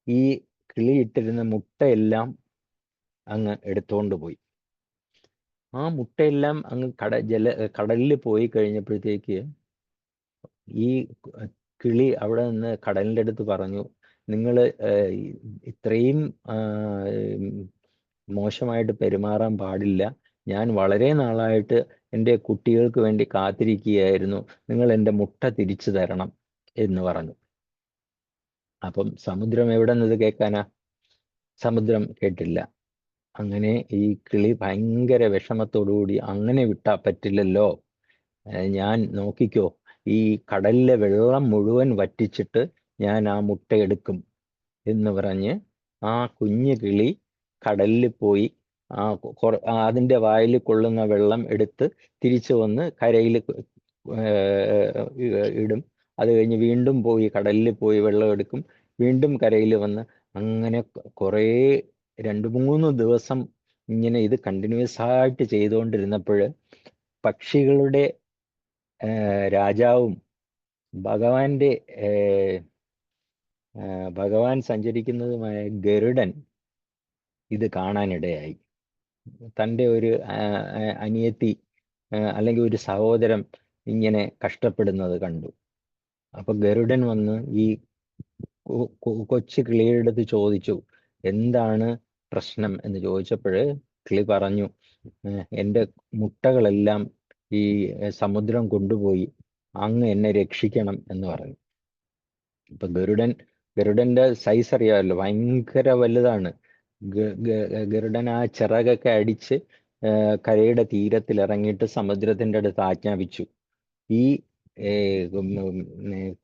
ഈ കിളിയിട്ടിരുന്ന മുട്ടയെല്ലാം അങ്ങ് എടുത്തുകൊണ്ട് പോയി. ആ മുട്ടയെല്ലാം അങ്ങ് കടലിൽ പോയി കഴിഞ്ഞപ്പോഴത്തേക്ക് ഈ കിളി അവിടെ നിന്ന് കടലിൻ്റെ അടുത്ത് പറഞ്ഞു, നിങ്ങൾ ഇത്രയും മോശമായിട്ട് പെരുമാറാൻ പാടില്ല. ഞാൻ വളരെ നാളായിട്ട് എൻ്റെ കുട്ടികൾക്ക് വേണ്ടി കാത്തിരിക്കുകയായിരുന്നു. നിങ്ങൾ എൻ്റെ മുട്ട തിരിച്ചു തരണം എന്ന് പറഞ്ഞു. അപ്പം സമുദ്രം എവിടെ നിന്നത് കേൾക്കാനാ? സമുദ്രം കേട്ടില്ല. അങ്ങനെ ഈ കിളി ഭയങ്കര വിഷമത്തോടുകൂടി, അങ്ങനെ വിട്ടാ പറ്റില്ലല്ലോ, ഞാൻ നോക്കിക്കോ, ഈ കടലിലെ വെള്ളം മുഴുവൻ വറ്റിച്ചിട്ട് ഞാൻ ആ മുട്ട എടുക്കും എന്ന് പറഞ്ഞ് ആ കുഞ്ഞു കിളി കടലിൽ പോയി അതിൻ്റെ വായിൽ കൊള്ളുന്ന വെള്ളം എടുത്ത് തിരിച്ചു വന്ന് കരയിൽ ഇടും. അത് കഴിഞ്ഞ് വീണ്ടും പോയി കടലിൽ പോയി വെള്ളം എടുക്കും, വീണ്ടും കരയിൽ വന്ന്, അങ്ങനെ കുറേ 2-3 ദിവസം ഇങ്ങനെ ഇത് കണ്ടിന്യൂസ് ആയിട്ട് ചെയ്തുകൊണ്ടിരുന്നപ്പോൾ പക്ഷികളുടെ രാജാവും ഭഗവാൻ സഞ്ചരിക്കുന്നതുമായ ഗരുഡൻ ഇത് കാണാനിടയായി. തൻ്റെ ഒരു അനിയത്തി അല്ലെങ്കിൽ ഒരു സഹോദരൻ ഇങ്ങനെ കഷ്ടപ്പെടുന്നത് കണ്ടു. അപ്പൊ ഗരുഡൻ വന്ന് ഈ കൊച്ചു കിളിയുടെ അടുത്ത് ചോദിച്ചു, എന്താണ് പ്രശ്നം എന്ന് ചോദിച്ചപ്പോൾ കിളി പറഞ്ഞു, എൻ്റെ മുട്ടകളെല്ലാം ഈ സമുദ്രം കൊണ്ടുപോയി, അങ്ങ് എന്നെ രക്ഷിക്കണം എന്ന് പറഞ്ഞു. ഇപ്പൊ ഗരുഡൻ ഗരുഡന്റെ സൈസ് അറിയാമല്ലോ, ഭയങ്കര വലുതാണ്. ഗരുഡൻ ആ ചിറകൊക്കെ അടിച്ച് കരയുടെ തീരത്തിൽ ഇറങ്ങിയിട്ട് സമുദ്രത്തിന്റെ അടുത്ത് ആജ്ഞാപിച്ചു, ഈ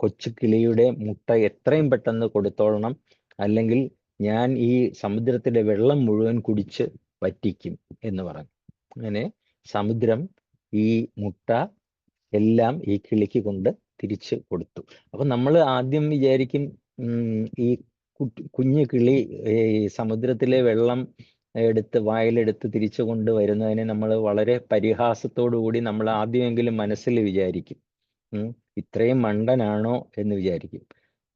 കൊച്ചു കിളിയുടെ മുട്ട എത്രയും പെട്ടെന്ന് കൊടുത്തോളണം, അല്ലെങ്കിൽ ഞാൻ ഈ സമുദ്രത്തിലെ വെള്ളം മുഴുവൻ കുടിച്ച് വറ്റിക്കും എന്ന് പറഞ്ഞു. അങ്ങനെ സമുദ്രം ഈ മുട്ട എല്ലാം ഈ കിളിക്ക് കൊണ്ട് തിരിച്ചു കൊടുത്തു. അപ്പൊ നമ്മൾ ആദ്യം വിചാരിക്കും ഈ കുഞ്ഞു കിളി ഈ സമുദ്രത്തിലെ വെള്ളം എടുത്ത് വായിലെടുത്ത് തിരിച്ചു കൊണ്ടുവരുന്നതിനെ നമ്മൾ വളരെ പരിഹാസത്തോടു കൂടി നമ്മൾ ആദ്യമെങ്കിലും മനസ്സിൽ വിചാരിക്കും, ഇത്രയും മണ്ടനാണോ എന്ന് വിചാരിക്കും.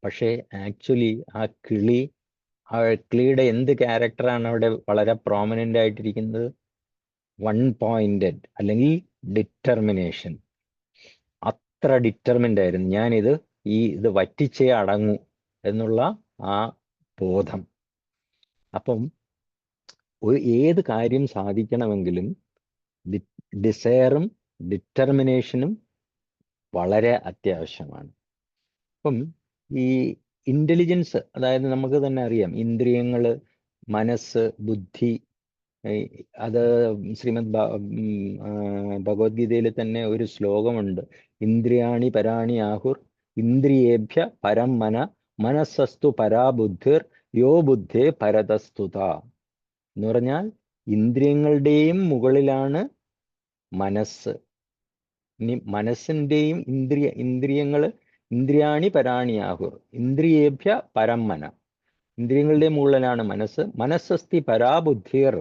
പക്ഷേ ആക്ച്വലി ആ കിളിയുടെ എന്ത് ക്യാരക്ടറാണ് അവിടെ വളരെ പ്രോമിനന്റ് ആയിട്ടിരിക്കുന്നത്? വൺ പോയിന്റഡ്, അല്ലെങ്കിൽ ഡിറ്റർമിനേഷൻ. അത്ര ഡിറ്റർമിൻഡ് ആയിരുന്നു, ഞാനിത് ഇത് വറ്റിച്ചേ അടങ്ങൂ എന്നുള്ള ആ ബോധം. അപ്പം ഏത് കാര്യം സാധിക്കണമെങ്കിലും ഡിസയറും ഡിറ്റർമിനേഷനും വളരെ അത്യാവശ്യമാണ്. അപ്പം ഈ ഇന്റലിജൻസ്, അതായത് നമുക്ക് തന്നെ അറിയാം, ഇന്ദ്രിയങ്ങൾ, മനസ്സ്, ബുദ്ധി, അത് ശ്രീമദ് ഭഗവത്ഗീതയിൽ തന്നെ ഒരു ശ്ലോകമുണ്ട്, ഇന്ദ്രിയാണി പരാണി ആഹുർ ഇന്ദ്രിയേഭ്യ പരം മനസ്സസ്തു പരാബുദ്ധിർ യോ ബുദ്ധേ പരതസ്തുത എന്ന് പറഞ്ഞാൽ ഇന്ദ്രിയങ്ങളുടെയും മുകളിലാണ് മനസ്സ്. ഇനി മനസ്സിന്റെയും ഇന്ദ്രിയാണി പരാണിയാഹുർ ഇന്ദ്രിയേഭ്യ പരം ഇന്ദ്രിയങ്ങളുടെ മുകളിലാണ് മനസ്സ്. മനസ്സസ്തി പരാബുദ്ധിർ,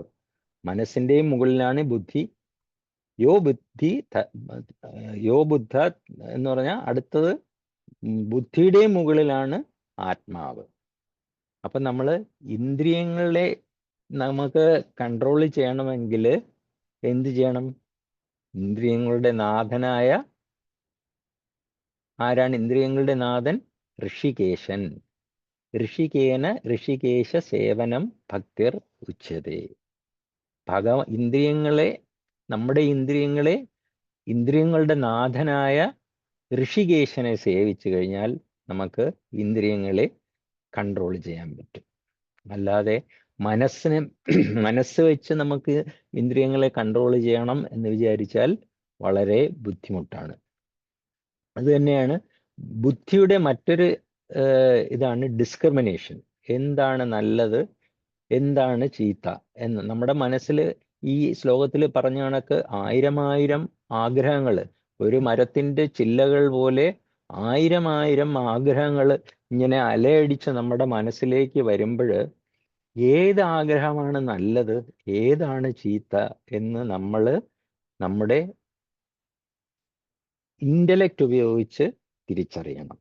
മനസ്സിന്റെയും മുകളിലാണ് ബുദ്ധി. യോ ബുദ്ധ എന്ന് പറഞ്ഞാൽ അടുത്തത് ബുദ്ധിയുടെയും മുകളിലാണ് ആത്മാവ്. അപ്പൊ നമ്മൾ ഇന്ദ്രിയങ്ങളെ നമുക്ക് കൺട്രോൾ ചെയ്യണമെങ്കിൽ എന്ത് ചെയ്യണം? ഇന്ദ്രിയങ്ങളുടെ നാഥനായ ആരാണ്? ഇന്ദ്രിയങ്ങളുടെ നാഥൻ ഋഷികേശൻ. ഋഷികേശ സേവനം ഭക്തിർ ഉച്യതേ. നമ്മുടെ ഇന്ദ്രിയങ്ങളുടെ നാഥനായ ഋഷികേശനെ സേവിച്ചു കഴിഞ്ഞാൽ നമുക്ക് ഇന്ദ്രിയങ്ങളെ കൺട്രോൾ ചെയ്യാൻ പറ്റും. അല്ലാതെ മനസ്സ് വെച്ച് നമുക്ക് ഇന്ദ്രിയങ്ങളെ കൺട്രോൾ ചെയ്യണം എന്ന് വിചാരിച്ചാൽ വളരെ ബുദ്ധിമുട്ടാണ്. അത് തന്നെയാണ് ബുദ്ധിയുടെ മറ്റൊരു ഇതാണ് ഡിസ്ക്രിമിനേഷൻ. എന്താണ് നല്ലത്, എന്താണ് ചീത്ത എന്ന് നമ്മുടെ മനസ്സിൽ ഈ ശ്ലോകത്തിൽ പറഞ്ഞ കണക്ക് ആയിരം ആഗ്രഹങ്ങൾ, ഒരു മരത്തിന്റെ ചില്ലകൾ പോലെ ആയിരം ആഗ്രഹങ്ങൾ ഇങ്ങനെ അലയടിച്ച് നമ്മുടെ മനസ്സിലേക്ക് വരുമ്പോൾ ഏത് ആഗ്രഹമാണ് നല്ലത്, ഏതാണ് ചീത്ത എന്ന് നമ്മൾ നമ്മുടെ ഇന്റലക്റ്റ് ഉപയോഗിച്ച് തിരിച്ചറിയണം.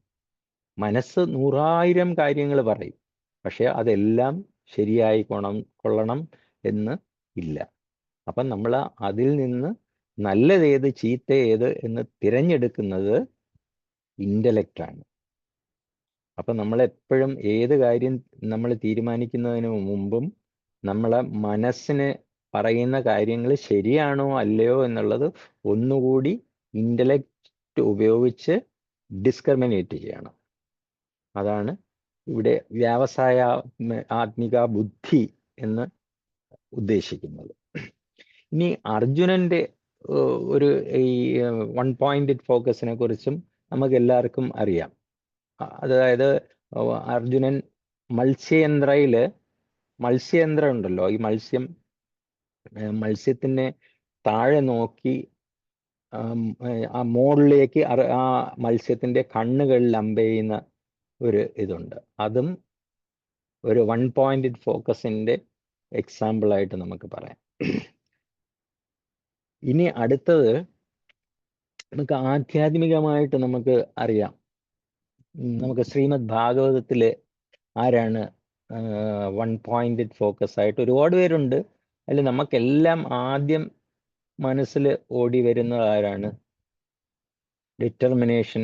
മനസ്സ് 100,000 കാര്യങ്ങൾ പറയും, പക്ഷെ അതെല്ലാം ശരിയായി കൊള്ളണം എന്ന് ഇല്ല. അപ്പം നമ്മൾ അതിൽ നിന്ന് നല്ലതേത് ചീത്ത ഏത് എന്ന് തിരഞ്ഞെടുക്കുന്നത് ഇന്റലക്റ്റാണ്. അപ്പം നമ്മളെപ്പോഴും ഏത് കാര്യം നമ്മൾ തീരുമാനിക്കുന്നതിന് മുമ്പും നമ്മളെ മനസ്സിന് പറയുന്ന കാര്യങ്ങൾ ശരിയാണോ അല്ലയോ എന്നുള്ളത് ഒന്നുകൂടി ഇന്റലക്റ്റ് ഉപയോഗിച്ച് ഡിസ്ക്രിമിനേറ്റ് ചെയ്യണം. അതാണ് ഇവിടെ വ്യാവസായ ആത്മിക ബുദ്ധി എന്ന് ഉദ്ദേശിക്കുന്നത്. ഇനി അർജുനന്റെ ഒരു ഈ വൺ പോയിന്റഡ് ഫോക്കസിനെ കുറിച്ചും നമുക്ക് എല്ലാവർക്കും അറിയാം. അതായത് അർജുനൻ മത്സ്യയന്ത്രം ഉണ്ടല്ലോ, ഈ മത്സ്യത്തിനെ താഴെ നോക്കി ആ മോളിലേക്ക് ആ മത്സ്യത്തിന്റെ കണ്ണുകളിൽ അമ്പെയ്യുന്ന ഒരു ഇതുണ്ട്. അതും ഒരു വൺ പോയിന്റഡ് ഫോക്കസിന്റെ എക്സാമ്പിൾ ആയിട്ട് നമുക്ക് പറയാം. ഇനി അടുത്തത് നമുക്ക് ആധ്യാത്മികമായിട്ട് നമുക്ക് അറിയാം. നമുക്ക് ശ്രീമദ് ഭാഗവതത്തില് ആരാണ് വൺ പോയിന്റഡ് ഫോക്കസ് ആയിട്ട്? ഒരുപാട് പേരുണ്ട്. അതിൽ നമുക്കെല്ലാം ആദ്യം മനസ്സിൽ ഓടി വരുന്നത് ആരാണ്? ഡിറ്റർമിനേഷൻ,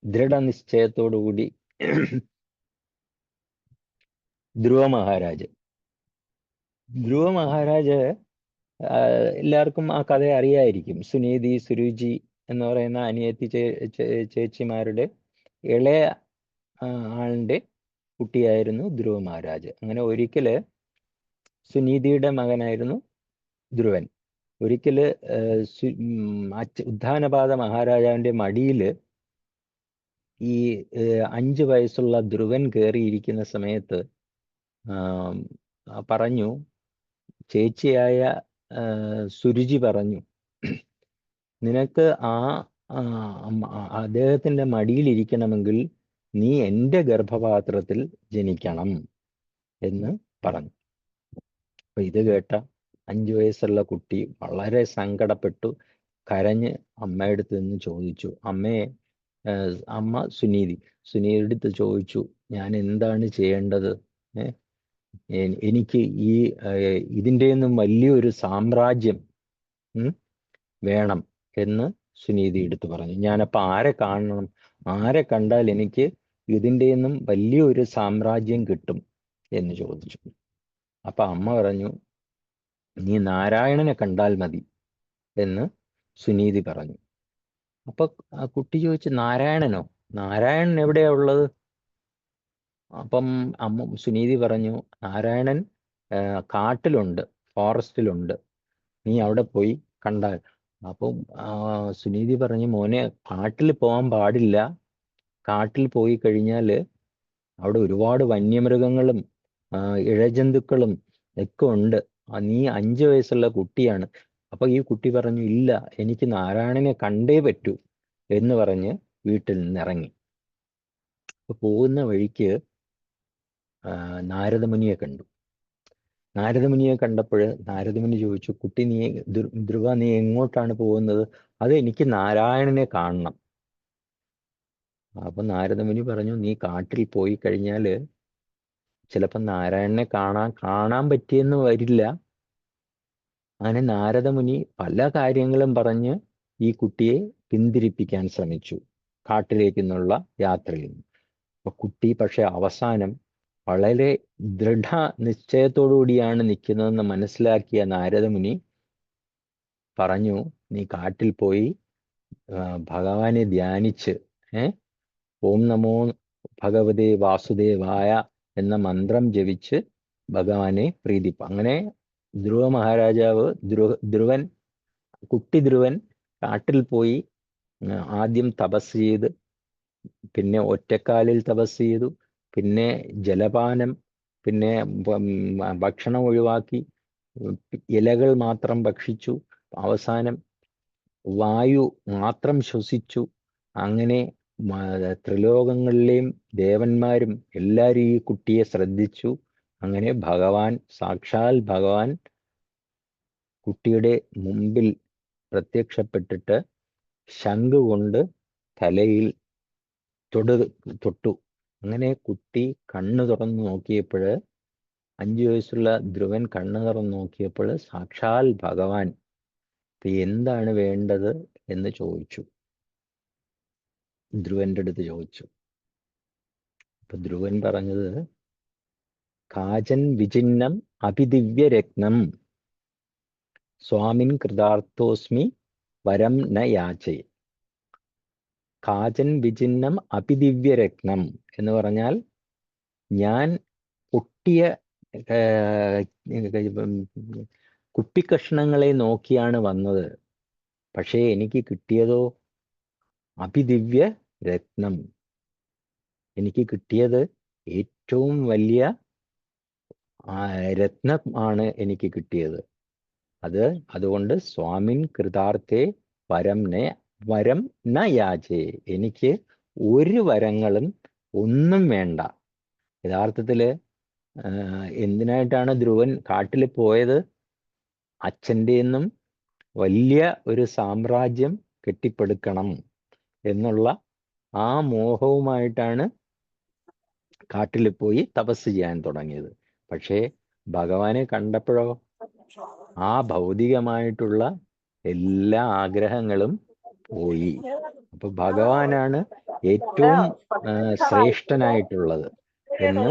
ദൃഢനിശ്ചയത്തോടുകൂടി ധ്രുവ മഹാരാജ് എല്ലാവർക്കും ആ കഥ അറിയായിരിക്കും. സുനീതി, സുരുചി എന്ന് പറയുന്ന അനിയത്തി ചേച്ചിമാരുടെ ഇളയ ആളിന്റെ കുട്ടിയായിരുന്നു ധ്രുവ മഹാരാജ്. അങ്ങനെ ഒരിക്കല് സുനീതിയുടെ മകനായിരുന്നു ധ്രുവൻ. ഒരിക്കല് ഉദ്ധാനപാത മഹാരാജാവിന്റെ മടിയില് ഈ 5 വയസ്സുള്ള ധ്രുവൻ കയറിയിരിക്കുന്ന സമയത്ത് പറഞ്ഞു, ചേച്ചിയായ സുരുചി പറഞ്ഞു, നിനക്ക് അദ്ദേഹത്തിന്റെ മടിയിലിരിക്കണമെങ്കിൽ നീ എൻ്റെ ഗർഭപാത്രത്തിൽ ജനിക്കണം എന്ന് പറഞ്ഞു. അപ്പൊ ഇത് കേട്ട 5 വയസ്സുള്ള കുട്ടി വളരെ സങ്കടപ്പെട്ടു, കരഞ്ഞ് അമ്മയടുത്ത് നിന്ന് ചോദിച്ചു, അമ്മ സുനീതിയുടെ അടുത്ത് ചോദിച്ചു, ഞാൻ എന്താണ് ചെയ്യേണ്ടത്? എനിക്ക് ഇതിൻ്റെ ഒന്നും വലിയൊരു സാമ്രാജ്യം വേണം എന്ന് സുനീതി എടുത്തു പറഞ്ഞു. ഞാനപ്പോൾ ആരെ കാണണം? ആരെ കണ്ടാൽ എനിക്ക് ഇതിൻ്റെ ഒന്നും വലിയൊരു സാമ്രാജ്യം കിട്ടും എന്ന് ചോദിച്ചു. അപ്പൊ അമ്മ പറഞ്ഞു, നീ നാരായണനെ കണ്ടാൽ മതി എന്ന് സുനീതി പറഞ്ഞു. അപ്പൊ ആ കുട്ടി ചോദിച്ചു, നാരായണനോ? നാരായണൻ എവിടെയാ ഉള്ളത്? അപ്പം സുനീതി പറഞ്ഞു, നാരായണൻ കാട്ടിലുണ്ട്, ഫോറസ്റ്റിലുണ്ട്, നീ അവിടെ പോയി കണ്ടാൽ. അപ്പം സുനീതി പറഞ്ഞു, മോനെ, കാട്ടിൽ പോകാൻ പാടില്ല. കാട്ടിൽ പോയി കഴിഞ്ഞാൽ അവിടെ ഒരുപാട് വന്യമൃഗങ്ങളും ഇഴജന്തുക്കളും ഒക്കെ ഉണ്ട്. നീ 5 വയസ്സുള്ള കുട്ടിയാണ്. അപ്പൊ ഈ കുട്ടി പറഞ്ഞു, ഇല്ല, എനിക്ക് നാരായണനെ കണ്ടേ പറ്റൂ എന്ന് പറഞ്ഞ് വീട്ടിൽ നിന്ന് ഇറങ്ങി. അപ്പൊ പോകുന്ന വഴിക്ക് നാരദമുനിയെ കണ്ടു. നാരദമുനിയെ കണ്ടപ്പോൾ നാരദമുനി ചോദിച്ചു, കുട്ടി, ധ്രുവ, നീ എങ്ങോട്ടാണ് പോകുന്നത്? അത് എനിക്ക് നാരായണനെ കാണണം. അപ്പൊ നാരദമുനി പറഞ്ഞു, നീ കാട്ടിൽ പോയി കഴിഞ്ഞാൽ ചിലപ്പോൾ നാരായണനെ കാണാൻ പറ്റിയെന്ന് വരില്ല. അങ്ങനെ നാരദമുനി പല കാര്യങ്ങളും പറഞ്ഞ് ഈ കുട്ടിയെ പിന്തിരിപ്പിക്കാൻ ശ്രമിച്ചു കാട്ടിലേക്കുള്ള യാത്രയിൽ. അപ്പൊ കുട്ടി പക്ഷെ അവസാനം വളരെ ദൃഢനിശ്ചയത്തോടു കൂടിയാണ് നിൽക്കുന്നതെന്ന് മനസ്സിലാക്കിയ നാരദമുനി പറഞ്ഞു, നീ കാട്ടിൽ പോയി ഭഗവാനെ ധ്യാനിച്ച് ഓം നമോ ഭഗവതേ വാസുദേവായ എന്ന മന്ത്രം ജപിച്ച് ഭഗവാനെ പ്രീതിപ്പ. അങ്ങനെ ധ്രുവ മഹാരാജാവ് കുട്ടി ധ്രുവൻ കാട്ടിൽ പോയി ആദ്യം തപസ് ചെയ്ത്, പിന്നെ ഒറ്റക്കാലിൽ തപസ് ചെയ്തു, പിന്നെ ജലപാനം, പിന്നെ ഭക്ഷണം ഒഴിവാക്കി ഇലകൾ മാത്രം ഭക്ഷിച്ചു, അവസാനം വായു മാത്രം ശ്വസിച്ചു. അങ്ങനെ ത്രിലോകങ്ങളിലെയും ദേവന്മാരും എല്ലാവരും ഈ കുട്ടിയെ ശ്രദ്ധിച്ചു. അങ്ങനെ സാക്ഷാൽ ഭഗവാൻ കുട്ടിയുടെ മുമ്പിൽ പ്രത്യക്ഷപ്പെട്ടിട്ട് ശംഖ് കൊണ്ട് തലയിൽ തൊട്ടു. അങ്ങനെ കുട്ടി കണ്ണു തുറന്നു നോക്കിയപ്പോൾ, 5 വയസ്സുള്ള ധ്രുവൻ കണ്ണു തുറന്നു നോക്കിയപ്പോൾ സാക്ഷാൽ ഭഗവാൻ എന്താണ് വേണ്ടത് എന്ന് ചോദിച്ചു, ധ്രുവന്റെ അടുത്ത് ചോദിച്ചു. അപ്പൊ ധ്രുവൻ പറഞ്ഞത്, കാചൻ വിചിന്നം അഭിദിവ്യ രത്നം സ്വാമിൻ കൃതാർത്ഥോസ്മി വരം ന യാചേ. കാചൻ വിചിന്നം അഭിദിവ്യ രത്നം എന്ന് പറഞ്ഞാൽ, ഞാൻ പൊട്ടിയ കുപ്പിക്കഷ്ണങ്ങളെ നോക്കിയാണ് വന്നത്, പക്ഷേ എനിക്ക് കിട്ടിയതോ അഭിദിവ്യ രത്നം. എനിക്ക് കിട്ടിയത് ഏറ്റവും വലിയ രത്നം ആണ് എനിക്ക് കിട്ടിയത്. അതുകൊണ്ട് സ്വാമിൻ കൃതാർത്ഥേ വരം ന യാചേ. എനിക്ക് ഒരു വരങ്ങളും ഒന്നും വേണ്ട. യഥാർത്ഥത്തില് എന്തിനായിട്ടാണ് ധ്രുവൻ കാട്ടിൽ പോയത്? അച്ഛൻ്റെ നിന്നും വലിയ ഒരു സാമ്രാജ്യം കെട്ടിപ്പടുക്കണം എന്നുള്ള ആ മോഹവുമായിട്ടാണ് കാട്ടിൽ പോയി തപസ് ചെയ്യാൻ തുടങ്ങിയത്. പക്ഷേ ഭഗവാനെ കണ്ടപ്പോഴോ ആ ഭൗതികമായിട്ടുള്ള എല്ലാ ആഗ്രഹങ്ങളും പോയി. അപ്പൊ ഭഗവാനാണ് ഏറ്റവും ശ്രേഷ്ഠനായിട്ടുള്ളത് എന്ന്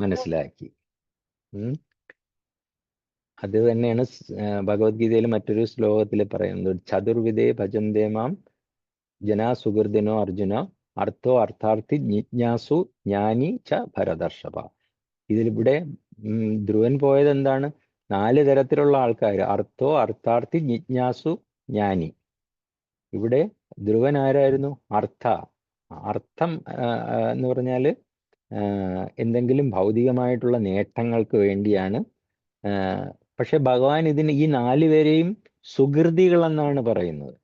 മനസ്സിലാക്കി. അത് തന്നെയാണ് ഭഗവത്ഗീതയിൽ മറ്റൊരു ശ്ലോകത്തിൽ പറയുന്നത്, ചതുർവിധേ ഭജന്തേ മാം ജനാ സുഹൃദിനോ അർജുന അർത്ഥോ അർത്ഥാർത്ഥി ജിജ്ഞാസു ജ്ഞാനി ച ഭരതർഷഭ. ഇതിലിവിടെ ധ്രുവൻ പോയത് എന്താണ്? 4 തരത്തിലുള്ള ആൾക്കാർ: അർത്ഥോ അർത്ഥാർത്ഥി ജിജ്ഞാസു ജ്ഞാനി. ഇവിടെ ധ്രുവൻ ആരായിരുന്നു? അർത്ഥം എന്ന് പറഞ്ഞാൽ എന്തെങ്കിലും ഭൗതികമായിട്ടുള്ള നേട്ടങ്ങൾക്ക് വേണ്ടിയാണ്. പക്ഷെ ഭഗവാൻ ഈ 4 പേരെയും സുഹൃതികൾ എന്നാണ് പറയുന്നത്.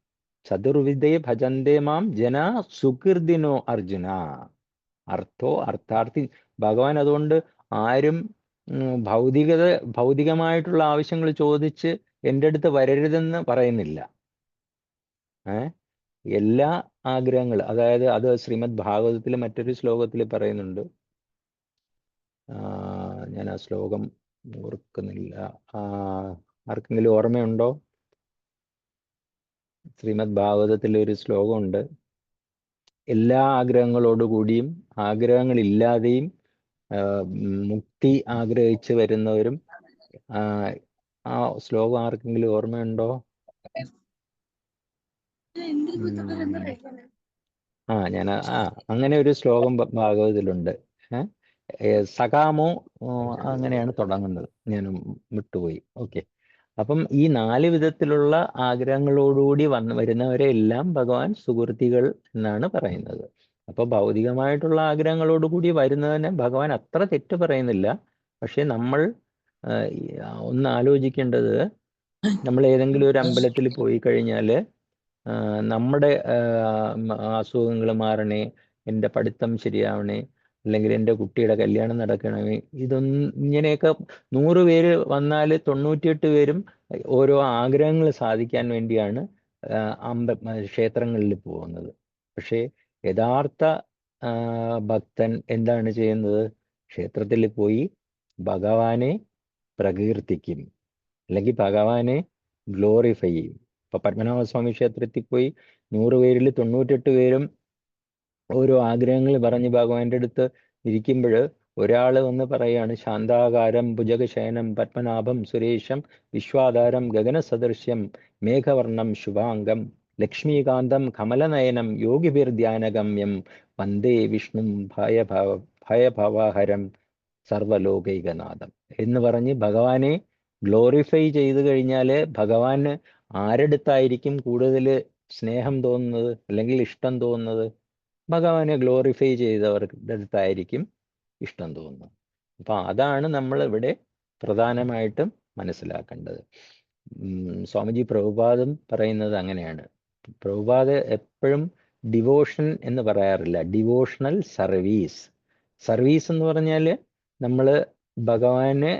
ചതുർവിധേ ഭജന്തേ മാം ജന സുഹൃദിനോ അർജുന. അർത്ഥോ അർത്ഥാർത്ഥി. ഭഗവാൻ അതുകൊണ്ട് ആരും ഭൗതികമായിട്ടുള്ള ആവശ്യങ്ങൾ ചോദിച്ച് എൻ്റെ അടുത്ത് വരരുതെന്ന് പറയുന്നില്ല. എല്ലാ ആഗ്രഹങ്ങൾ, അതായത് അത് ശ്രീമദ് ഭാഗവതത്തിൽ മറ്റൊരു ശ്ലോകത്തിൽ പറയുന്നുണ്ട്. ഞാൻ ആ ശ്ലോകം ഓർക്കുന്നില്ല. ആർക്കെങ്കിലും ഓർമ്മയുണ്ടോ? ശ്രീമദ് ഭാഗവതത്തിൽ ഒരു ശ്ലോകമുണ്ട്: എല്ലാ ആഗ്രഹങ്ങളോടുകൂടിയും ആഗ്രഹങ്ങളില്ലാതെയും മുക്തി ആഗ്രഹിച്ച് വരുന്നവരും. ആ ശ്ലോകം ആർക്കെങ്കിലും ഓർമ്മയുണ്ടോ? ഞാൻ അങ്ങനെ ഒരു ശ്ലോകം ഭാഗവതത്തിലുണ്ട്. സകാമോ അങ്ങനെയാണ് തുടങ്ങുന്നത്, ഞാൻ വിട്ടുപോയി. ഓക്കെ. അപ്പം ഈ 4 വിധത്തിലുള്ള ആഗ്രഹങ്ങളോടുകൂടി വരുന്നവരെ എല്ലാം ഭഗവാൻ സുഹൃത്തികൾ എന്നാണ് പറയുന്നത്. അപ്പൊ ഭൗതികമായിട്ടുള്ള ആഗ്രഹങ്ങളോടുകൂടി വരുന്നതിനെ ഭഗവാൻ അത്ര തെറ്റ് പറയുന്നില്ല. പക്ഷെ നമ്മൾ ഒന്ന് ആലോചിക്കേണ്ടത്, നമ്മൾ ഏതെങ്കിലും ഒരു അമ്പലത്തിൽ പോയി കഴിഞ്ഞാൽ നമ്മുടെ അസുഖങ്ങൾ മാറണേ, എൻ്റെ പഠിത്തം ശരിയാവണേ, അല്ലെങ്കിൽ എൻ്റെ കുട്ടിയുടെ കല്യാണം നടക്കണമേ, ഇങ്ങനെയൊക്കെ 100 പേര് വന്നാൽ 98 പേരും ഓരോ ആഗ്രഹങ്ങൾ സാധിക്കാൻ വേണ്ടിയാണ് ക്ഷേത്രങ്ങളിൽ പോകുന്നത്. പക്ഷേ യഥാർത്ഥ ഭക്തൻ എന്താണ് ചെയ്യുന്നത്? ക്ഷേത്രത്തിൽ പോയി ഭഗവാനെ പ്രകീർത്തിക്കും, അല്ലെങ്കിൽ ഭഗവാനെ ഗ്ലോറിഫൈ ചെയ്യും. ഇപ്പൊ പത്മനാഭസ്വാമി ക്ഷേത്രത്തിൽ പോയി 100 പേരിൽ 98 പേരും ഓരോ ആഗ്രഹങ്ങൾ പറഞ്ഞ് ഭഗവാന്റെ അടുത്ത് ഇരിക്കുമ്പോൾ ഒരാൾ വന്ന് പറയാണ്: ശാന്താകാരം ഭുജഗശയനം പത്മനാഭം സുരേഷം വിശ്വാധാരം ഗഗനസദൃശ്യം മേഘവർണം ശുഭാംഗം ലക്ഷ്മീകാന്തം കമലനയനം യോഗിഭിർധ്യാനഗമ്യം വന്ദേ വിഷ്ണും ഭയഭവഹരം സർവലോകൈകനാഥം എന്ന് പറഞ്ഞ് ഭഗവാനെ ഗ്ലോറിഫൈ ചെയ്തു കഴിഞ്ഞാൽ ഭഗവാന് ആരെടുത്തായിരിക്കും കൂടുതൽ സ്നേഹം തോന്നുന്നത്, അല്ലെങ്കിൽ ഇഷ്ടം തോന്നുന്നത്? ഭഗവാനെ ഗ്ലോറിഫൈ ചെയ്തവരുടെ അടുത്തായിരിക്കും ഇഷ്ടം തോന്നുന്നത്. അപ്പൊ അതാണ് നമ്മൾ ഇവിടെ പ്രധാനമായിട്ടും മനസ്സിലാക്കേണ്ടത്. സ്വാമിജി പ്രഭുപാദം പറയുന്നത് അങ്ങനെയാണ്. പ്രഭുപാദ് എപ്പോഴും ഡിവോഷൻ എന്ന് പറയാറില്ല, ഡിവോഷണൽ സർവീസ്. സർവീസ് എന്ന് പറഞ്ഞാൽ നമ്മൾ ഭഗവാനെ,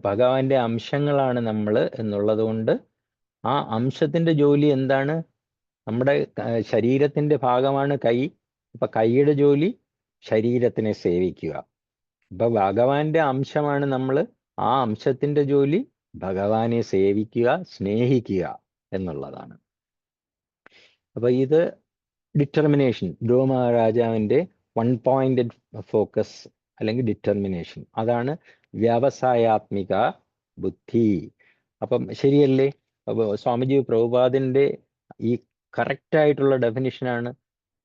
ഭഗവാന്റെ അംശങ്ങളാണ് നമ്മൾ എന്നുള്ളത് കൊണ്ട് ആ അംശത്തിന്റെ ജോലി എന്താണ്? നമ്മുടെ ശരീരത്തിന്റെ ഭാഗമാണ് കൈ. അപ്പൊ കൈയുടെ ജോലി ശരീരത്തിനെ സേവിക്കുക. അപ്പൊ ഭഗവാന്റെ അംശമാണ് നമ്മൾ. ആ അംശത്തിന്റെ ജോലി ഭഗവാനെ സേവിക്കുക, സ്നേഹിക്കുക എന്നുള്ളതാണ്. അപ്പൊ ഇത് ഡിറ്റർമിനേഷൻ, ധ്രുവ മഹാരാജാവിന്റെ 1 പോയിന്റഡ് ഫോക്കസ് അല്ലെങ്കിൽ ഡിറ്റർമിനേഷൻ, അതാണ് വ്യാവസായാത്മിക ബുദ്ധി. അപ്പം ശരിയല്ലേ? അപ്പൊ സ്വാമിജി പ്രഭുപാദിന്റെ ഈ കറക്റ്റായിട്ടുള്ള ഡെഫിനിഷനാണ്: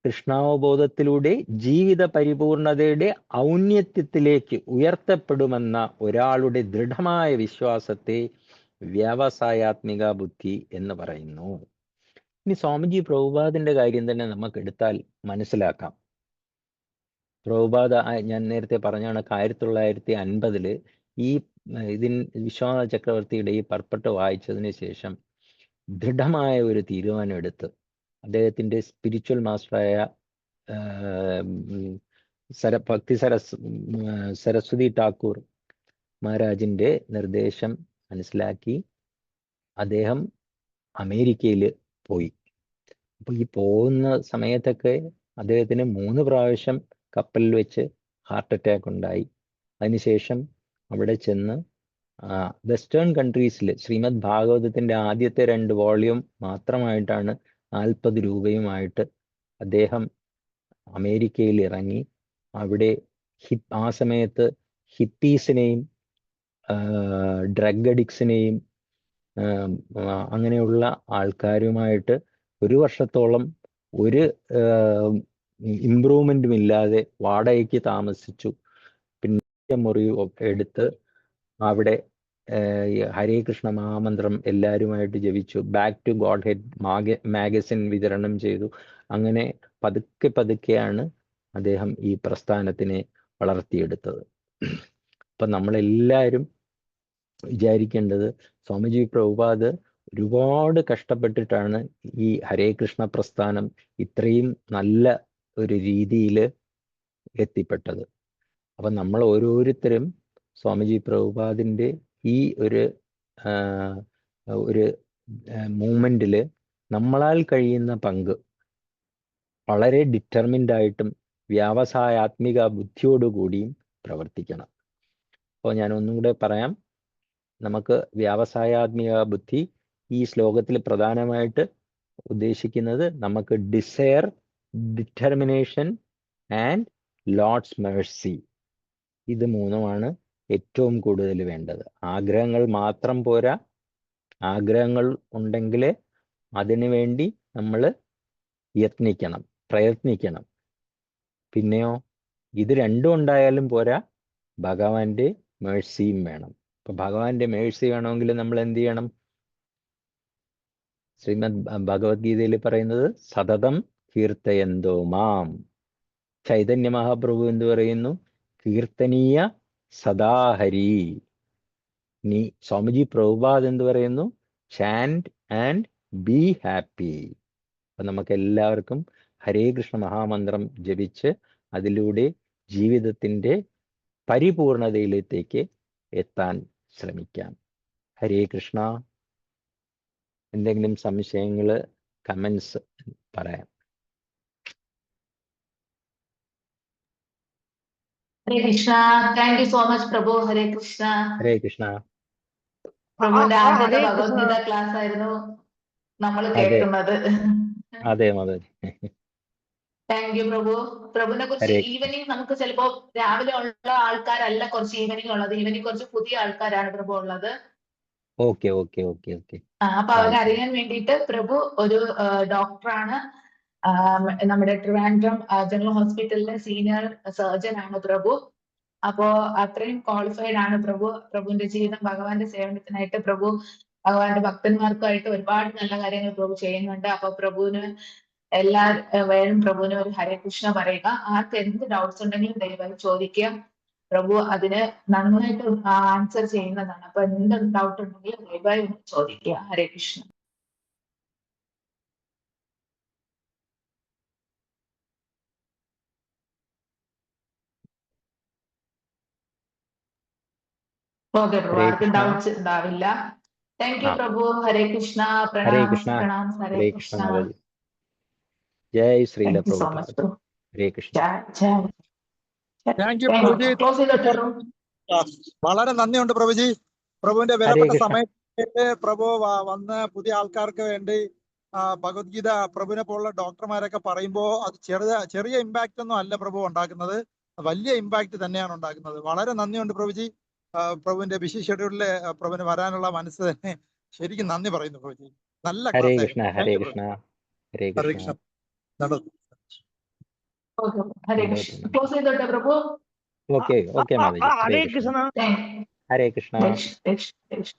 കൃഷ്ണാവബോധത്തിലൂടെ ജീവിത പരിപൂർണതയുടെ ഔന്നത്യത്തിലേക്ക് ഉയർത്തപ്പെടുമെന്ന ഒരാളുടെ ദൃഢമായ വിശ്വാസത്തെ വ്യാവസായാത്മിക ബുദ്ധി എന്ന് പറയുന്നു. ഇനി സ്വാമിജി പ്രഭുപാദിന്റെ കാര്യം തന്നെ നമുക്ക് എടുത്താൽ മനസ്സിലാക്കാം. പ്രഭുപാദ, ഞാൻ നേരത്തെ പറഞ്ഞാണ്, 1950 ഈ വിശ്വനാഥ ചക്രവർത്തിയുടെ ഈ പർപ്പട്ട് വായിച്ചതിന് ശേഷം ദൃഢമായ ഒരു തീരുമാനം എടുത്ത് അദ്ദേഹത്തിൻ്റെ സ്പിരിച്വൽ മാസ്റ്ററായ സരസ്വതി ഠാക്കൂർ മഹാരാജിൻ്റെ നിർദ്ദേശം മനസ്സിലാക്കി അദ്ദേഹം അമേരിക്കയിൽ പോയി. അപ്പോൾ ഈ പോകുന്ന സമയത്തൊക്കെ അദ്ദേഹത്തിന് 3 പ്രാവശ്യം കപ്പലിൽ വെച്ച് ഹാർട്ട് അറ്റാക്ക് ഉണ്ടായി. അതിനുശേഷം അവിടെ ചെന്ന് വെസ്റ്റേൺ കൺട്രീസിൽ ശ്രീമദ് ഭാഗവതത്തിൻ്റെ ആദ്യത്തെ 2 വോള്യൂം മാത്രമായിട്ടാണ് 40 രൂപയുമായിട്ട് അദ്ദേഹം അമേരിക്കയിൽ ഇറങ്ങി. അവിടെ ആ സമയത്ത് ഹിപ്പീസിനെയും ഡ്രഗ് അഡിക്ട്സിനെയും അങ്ങനെയുള്ള ആൾക്കാരുമായിട്ട് 1 വർഷത്തോളം ഒരു ഇമ്പ്രൂവ്മെന്റും ഇല്ലാതെ വാടകയ്ക്ക് താമസിച്ചു. പിന്നെ മുറി എടുത്ത് അവിടെ ഹരേ കൃഷ്ണ മഹാമന്ത്രം എല്ലാവരുമായിട്ട് ജപിച്ചു. Back to Godhead magazine വിതരണം ചെയ്തു. അങ്ങനെ പതുക്കെ പതുക്കെയാണ് അദ്ദേഹം ഈ പ്രസ്ഥാനത്തിനെ വളർത്തിയെടുത്തത്. അപ്പൊ നമ്മളെല്ലാവരും വിചാരിക്കേണ്ടത്, സ്വാമിജി പ്രഭുപാദ് ഒരുപാട് കഷ്ടപ്പെട്ടിട്ടാണ് ഈ ഹരേ കൃഷ്ണ പ്രസ്ഥാനം ഇത്രയും നല്ല ഒരു രീതിയിൽ എത്തിപ്പെട്ടത്. അപ്പൊ നമ്മൾ ഓരോരുത്തരും സ്വാമിജി പ്രഭുപാദിന്റെ ഈ ഒരു മൂവ്മെന്റിൽ നമ്മളാൽ കഴിയുന്ന പങ്ക് വളരെ ഡിറ്റർമിൻഡ് ആയിട്ടും വ്യാവസായാത്മിക ബുദ്ധിയോടുകൂടിയും പ്രവർത്തിക്കണം. അപ്പോൾ ഞാൻ ഒന്നും കൂടെ പറയാം. നമുക്ക് വ്യാവസായാത്മിക ബുദ്ധി ഈ ശ്ലോകത്തിൽ പ്രധാനമായിട്ട് ഉദ്ദേശിക്കുന്നത് നമുക്ക് desire, determination and Lord's mercy, ഇത് മൂന്നുമാണ് ഏറ്റവും കൂടുതൽ വേണ്ടത്. ആഗ്രഹങ്ങൾ മാത്രം പോരാ, ആഗ്രഹങ്ങൾ ഉണ്ടെങ്കിൽ അതിനു വേണ്ടി നമ്മൾ യത്നിക്കണം, പ്രയത്നിക്കണം. പിന്നെയോ ഇത് രണ്ടും ഉണ്ടായാലും പോരാ, ഭഗവാന്റെ മേഴ്സിയും വേണം. അപ്പൊ ഭഗവാന്റെ മേഴ്സി വേണമെങ്കിൽ നമ്മൾ എന്ത് ചെയ്യണം? ശ്രീമദ് ഭഗവത്ഗീതയിൽ പറയുന്നത് സതതം കീർത്തയന്തോ മാം. ചൈതന്യ മഹാപ്രഭു എന്ത് പറയുന്നു? കീർത്തനീയ സദാഹരി. നീ സ്വാമിജി പ്രഭുപാദ് എന്ത് പറയുന്നു? ചാൻഡ് ആൻഡ് ബി ഹാപ്പി. അപ്പൊ നമുക്ക് എല്ലാവർക്കും ഹരേ കൃഷ്ണ മഹാമന്ത്രം ജപിച്ച് അതിലൂടെ ജീവിതത്തിന്റെ പരിപൂർണതയിലേക്ക് എത്താൻ ശ്രമിക്കാം. ഹരേ കൃഷ്ണ. എന്തെങ്കിലും സംശയങ്ങൾ, കമന്റ്സ് പറയാം. Hare Krishna. Thank you so much പ്രഭു. ഹരേ കൃഷ്ണ. ഹരേ കൃഷ്ണ. പ്രഭുവിന്റെ ആദ്യത്തെ ഹരേ കൃഷ്ണ. ഭഗവത്ഗീത ക്ലാസ് ആയിരുന്നു നമ്മൾ അതെ കേൾക്കുന്നത്. അതെ അതെ. താങ്ക് യു പ്രഭു. പ്രഭുവിനെ കുറിച്ച് ഹരേ ഈവനിങ് നമുക്ക് ചിലപ്പോ രാവിലെ ഉള്ള ആൾക്കാരല്ല കുറച്ച് ഈവനിങ് ഉള്ളത്. ഈവനിങ് കുറച്ച് പുതിയ ആൾക്കാരാണ് പ്രഭു ഉള്ളത്. Okay okay okay okay. അപ്പൊ അവരറിയാൻ വേണ്ടിയിട്ട്, പ്രഭു ഒരു ഡോക്ടറാണ്. നമ്മുടെ ട്രിവാൻഡ്രം ജനറൽ ഹോസ്പിറ്റലിലെ സീനിയർ സർജൻ ആണ് പ്രഭു. അപ്പോ അത്രയും ക്വാളിഫൈഡ് ആണ് പ്രഭു. പ്രഭുവിന്റെ ജീവിതം ഭഗവാന്റെ സേവനത്തിനായിട്ട് പ്രഭു ഭഗവാന്റെ ഭക്തന്മാർക്കുമായിട്ട് ഒരുപാട് നല്ല കാര്യങ്ങൾ പ്രഭു ചെയ്യുന്നുണ്ട്. അപ്പൊ പ്രഭുവിന് വേണം പ്രഭുവിന് ഒരു ഹരേ കൃഷ്ണ പറയുക. ആർക്ക് എന്ത് ഡൗട്ട്സ് ഉണ്ടെങ്കിലും ദയവായി ചോദിക്കുക. പ്രഭു അതിന് നന്നായിട്ട് ആൻസർ ചെയ്യുന്നതാണ്. അപ്പൊ എന്ത് ഡൗട്ട് ഉണ്ടെങ്കിലും ദയവായി ചോദിക്കുക. ഹരേ കൃഷ്ണ. ഓക്കെ പ്രഭു, ആർക്കും ഡൗട്ട്സ് ഉണ്ടാവില്ല. താങ്ക് യു പ്രഭു. ഹരേ കൃഷ്ണ. ഹരേ പ്രണാം കൃഷ്ണ. പ്രണാം. ഹരേ ഹരേ കൃഷ്ണ. കൃഷ്ണ മാതാജി. ജയ് Srila thank you so much Prabhupad. പ്രഭു. ഹരേ കൃഷ്ണ. താങ്ക് യു പ്രഭുജി. ക്ലോസ് ചെയ്തോട്ടെ പ്രഭു. വളരെ നന്ദിയുണ്ട് പ്രഭുജി. പ്രഭുവിന്റെ ഹരേ വിലപ്പെട്ട കൃഷ്ണ. സമയത്ത് പ്രഭു വന്ന് പുതിയ ആൾക്കാർക്ക് വേണ്ടി ഭഗവത്ഗീത പ്രഭുവിനെ പോലുള്ള ഡോക്ടർമാരൊക്കെ പറയുമ്പോൾ അത് ചെറിയ ഇമ്പാക്റ്റ് ഒന്നും അല്ല പ്രഭു ഉണ്ടാക്കുന്നത്, വലിയ ഇമ്പാക്റ്റ് തന്നെയാണ് ഉണ്ടാക്കുന്നത്. വളരെ നന്ദിയുണ്ട് പ്രഭുജി. പ്രഭുവിന്റെ ബിസി ഷെഡ്യൂളില് പ്രഭുവിന് വരാനുള്ള മനസ്സ് തന്നെ ശരിക്കും നന്ദി പറയുന്നു പ്രഭുജി. നല്ല ഹരേ ക്ലാസ് കൃഷ്ണ. ഹരേ കൃഷ്ണ. ഹരേ ഹരേ കൃഷ്ണ. കൃഷ്ണ. നടന്നു. ഹരേ കൃഷ്ണ. ക്ലോസ് ചെയ്തോട്ടെ പ്രഭു. ഓക്കെ ഓക്കെ മാതാജി. ഹരേ കൃഷ്ണ. ഹരേ കൃഷ്ണ. ജയ് ശ്രീ കൃഷ്ണ.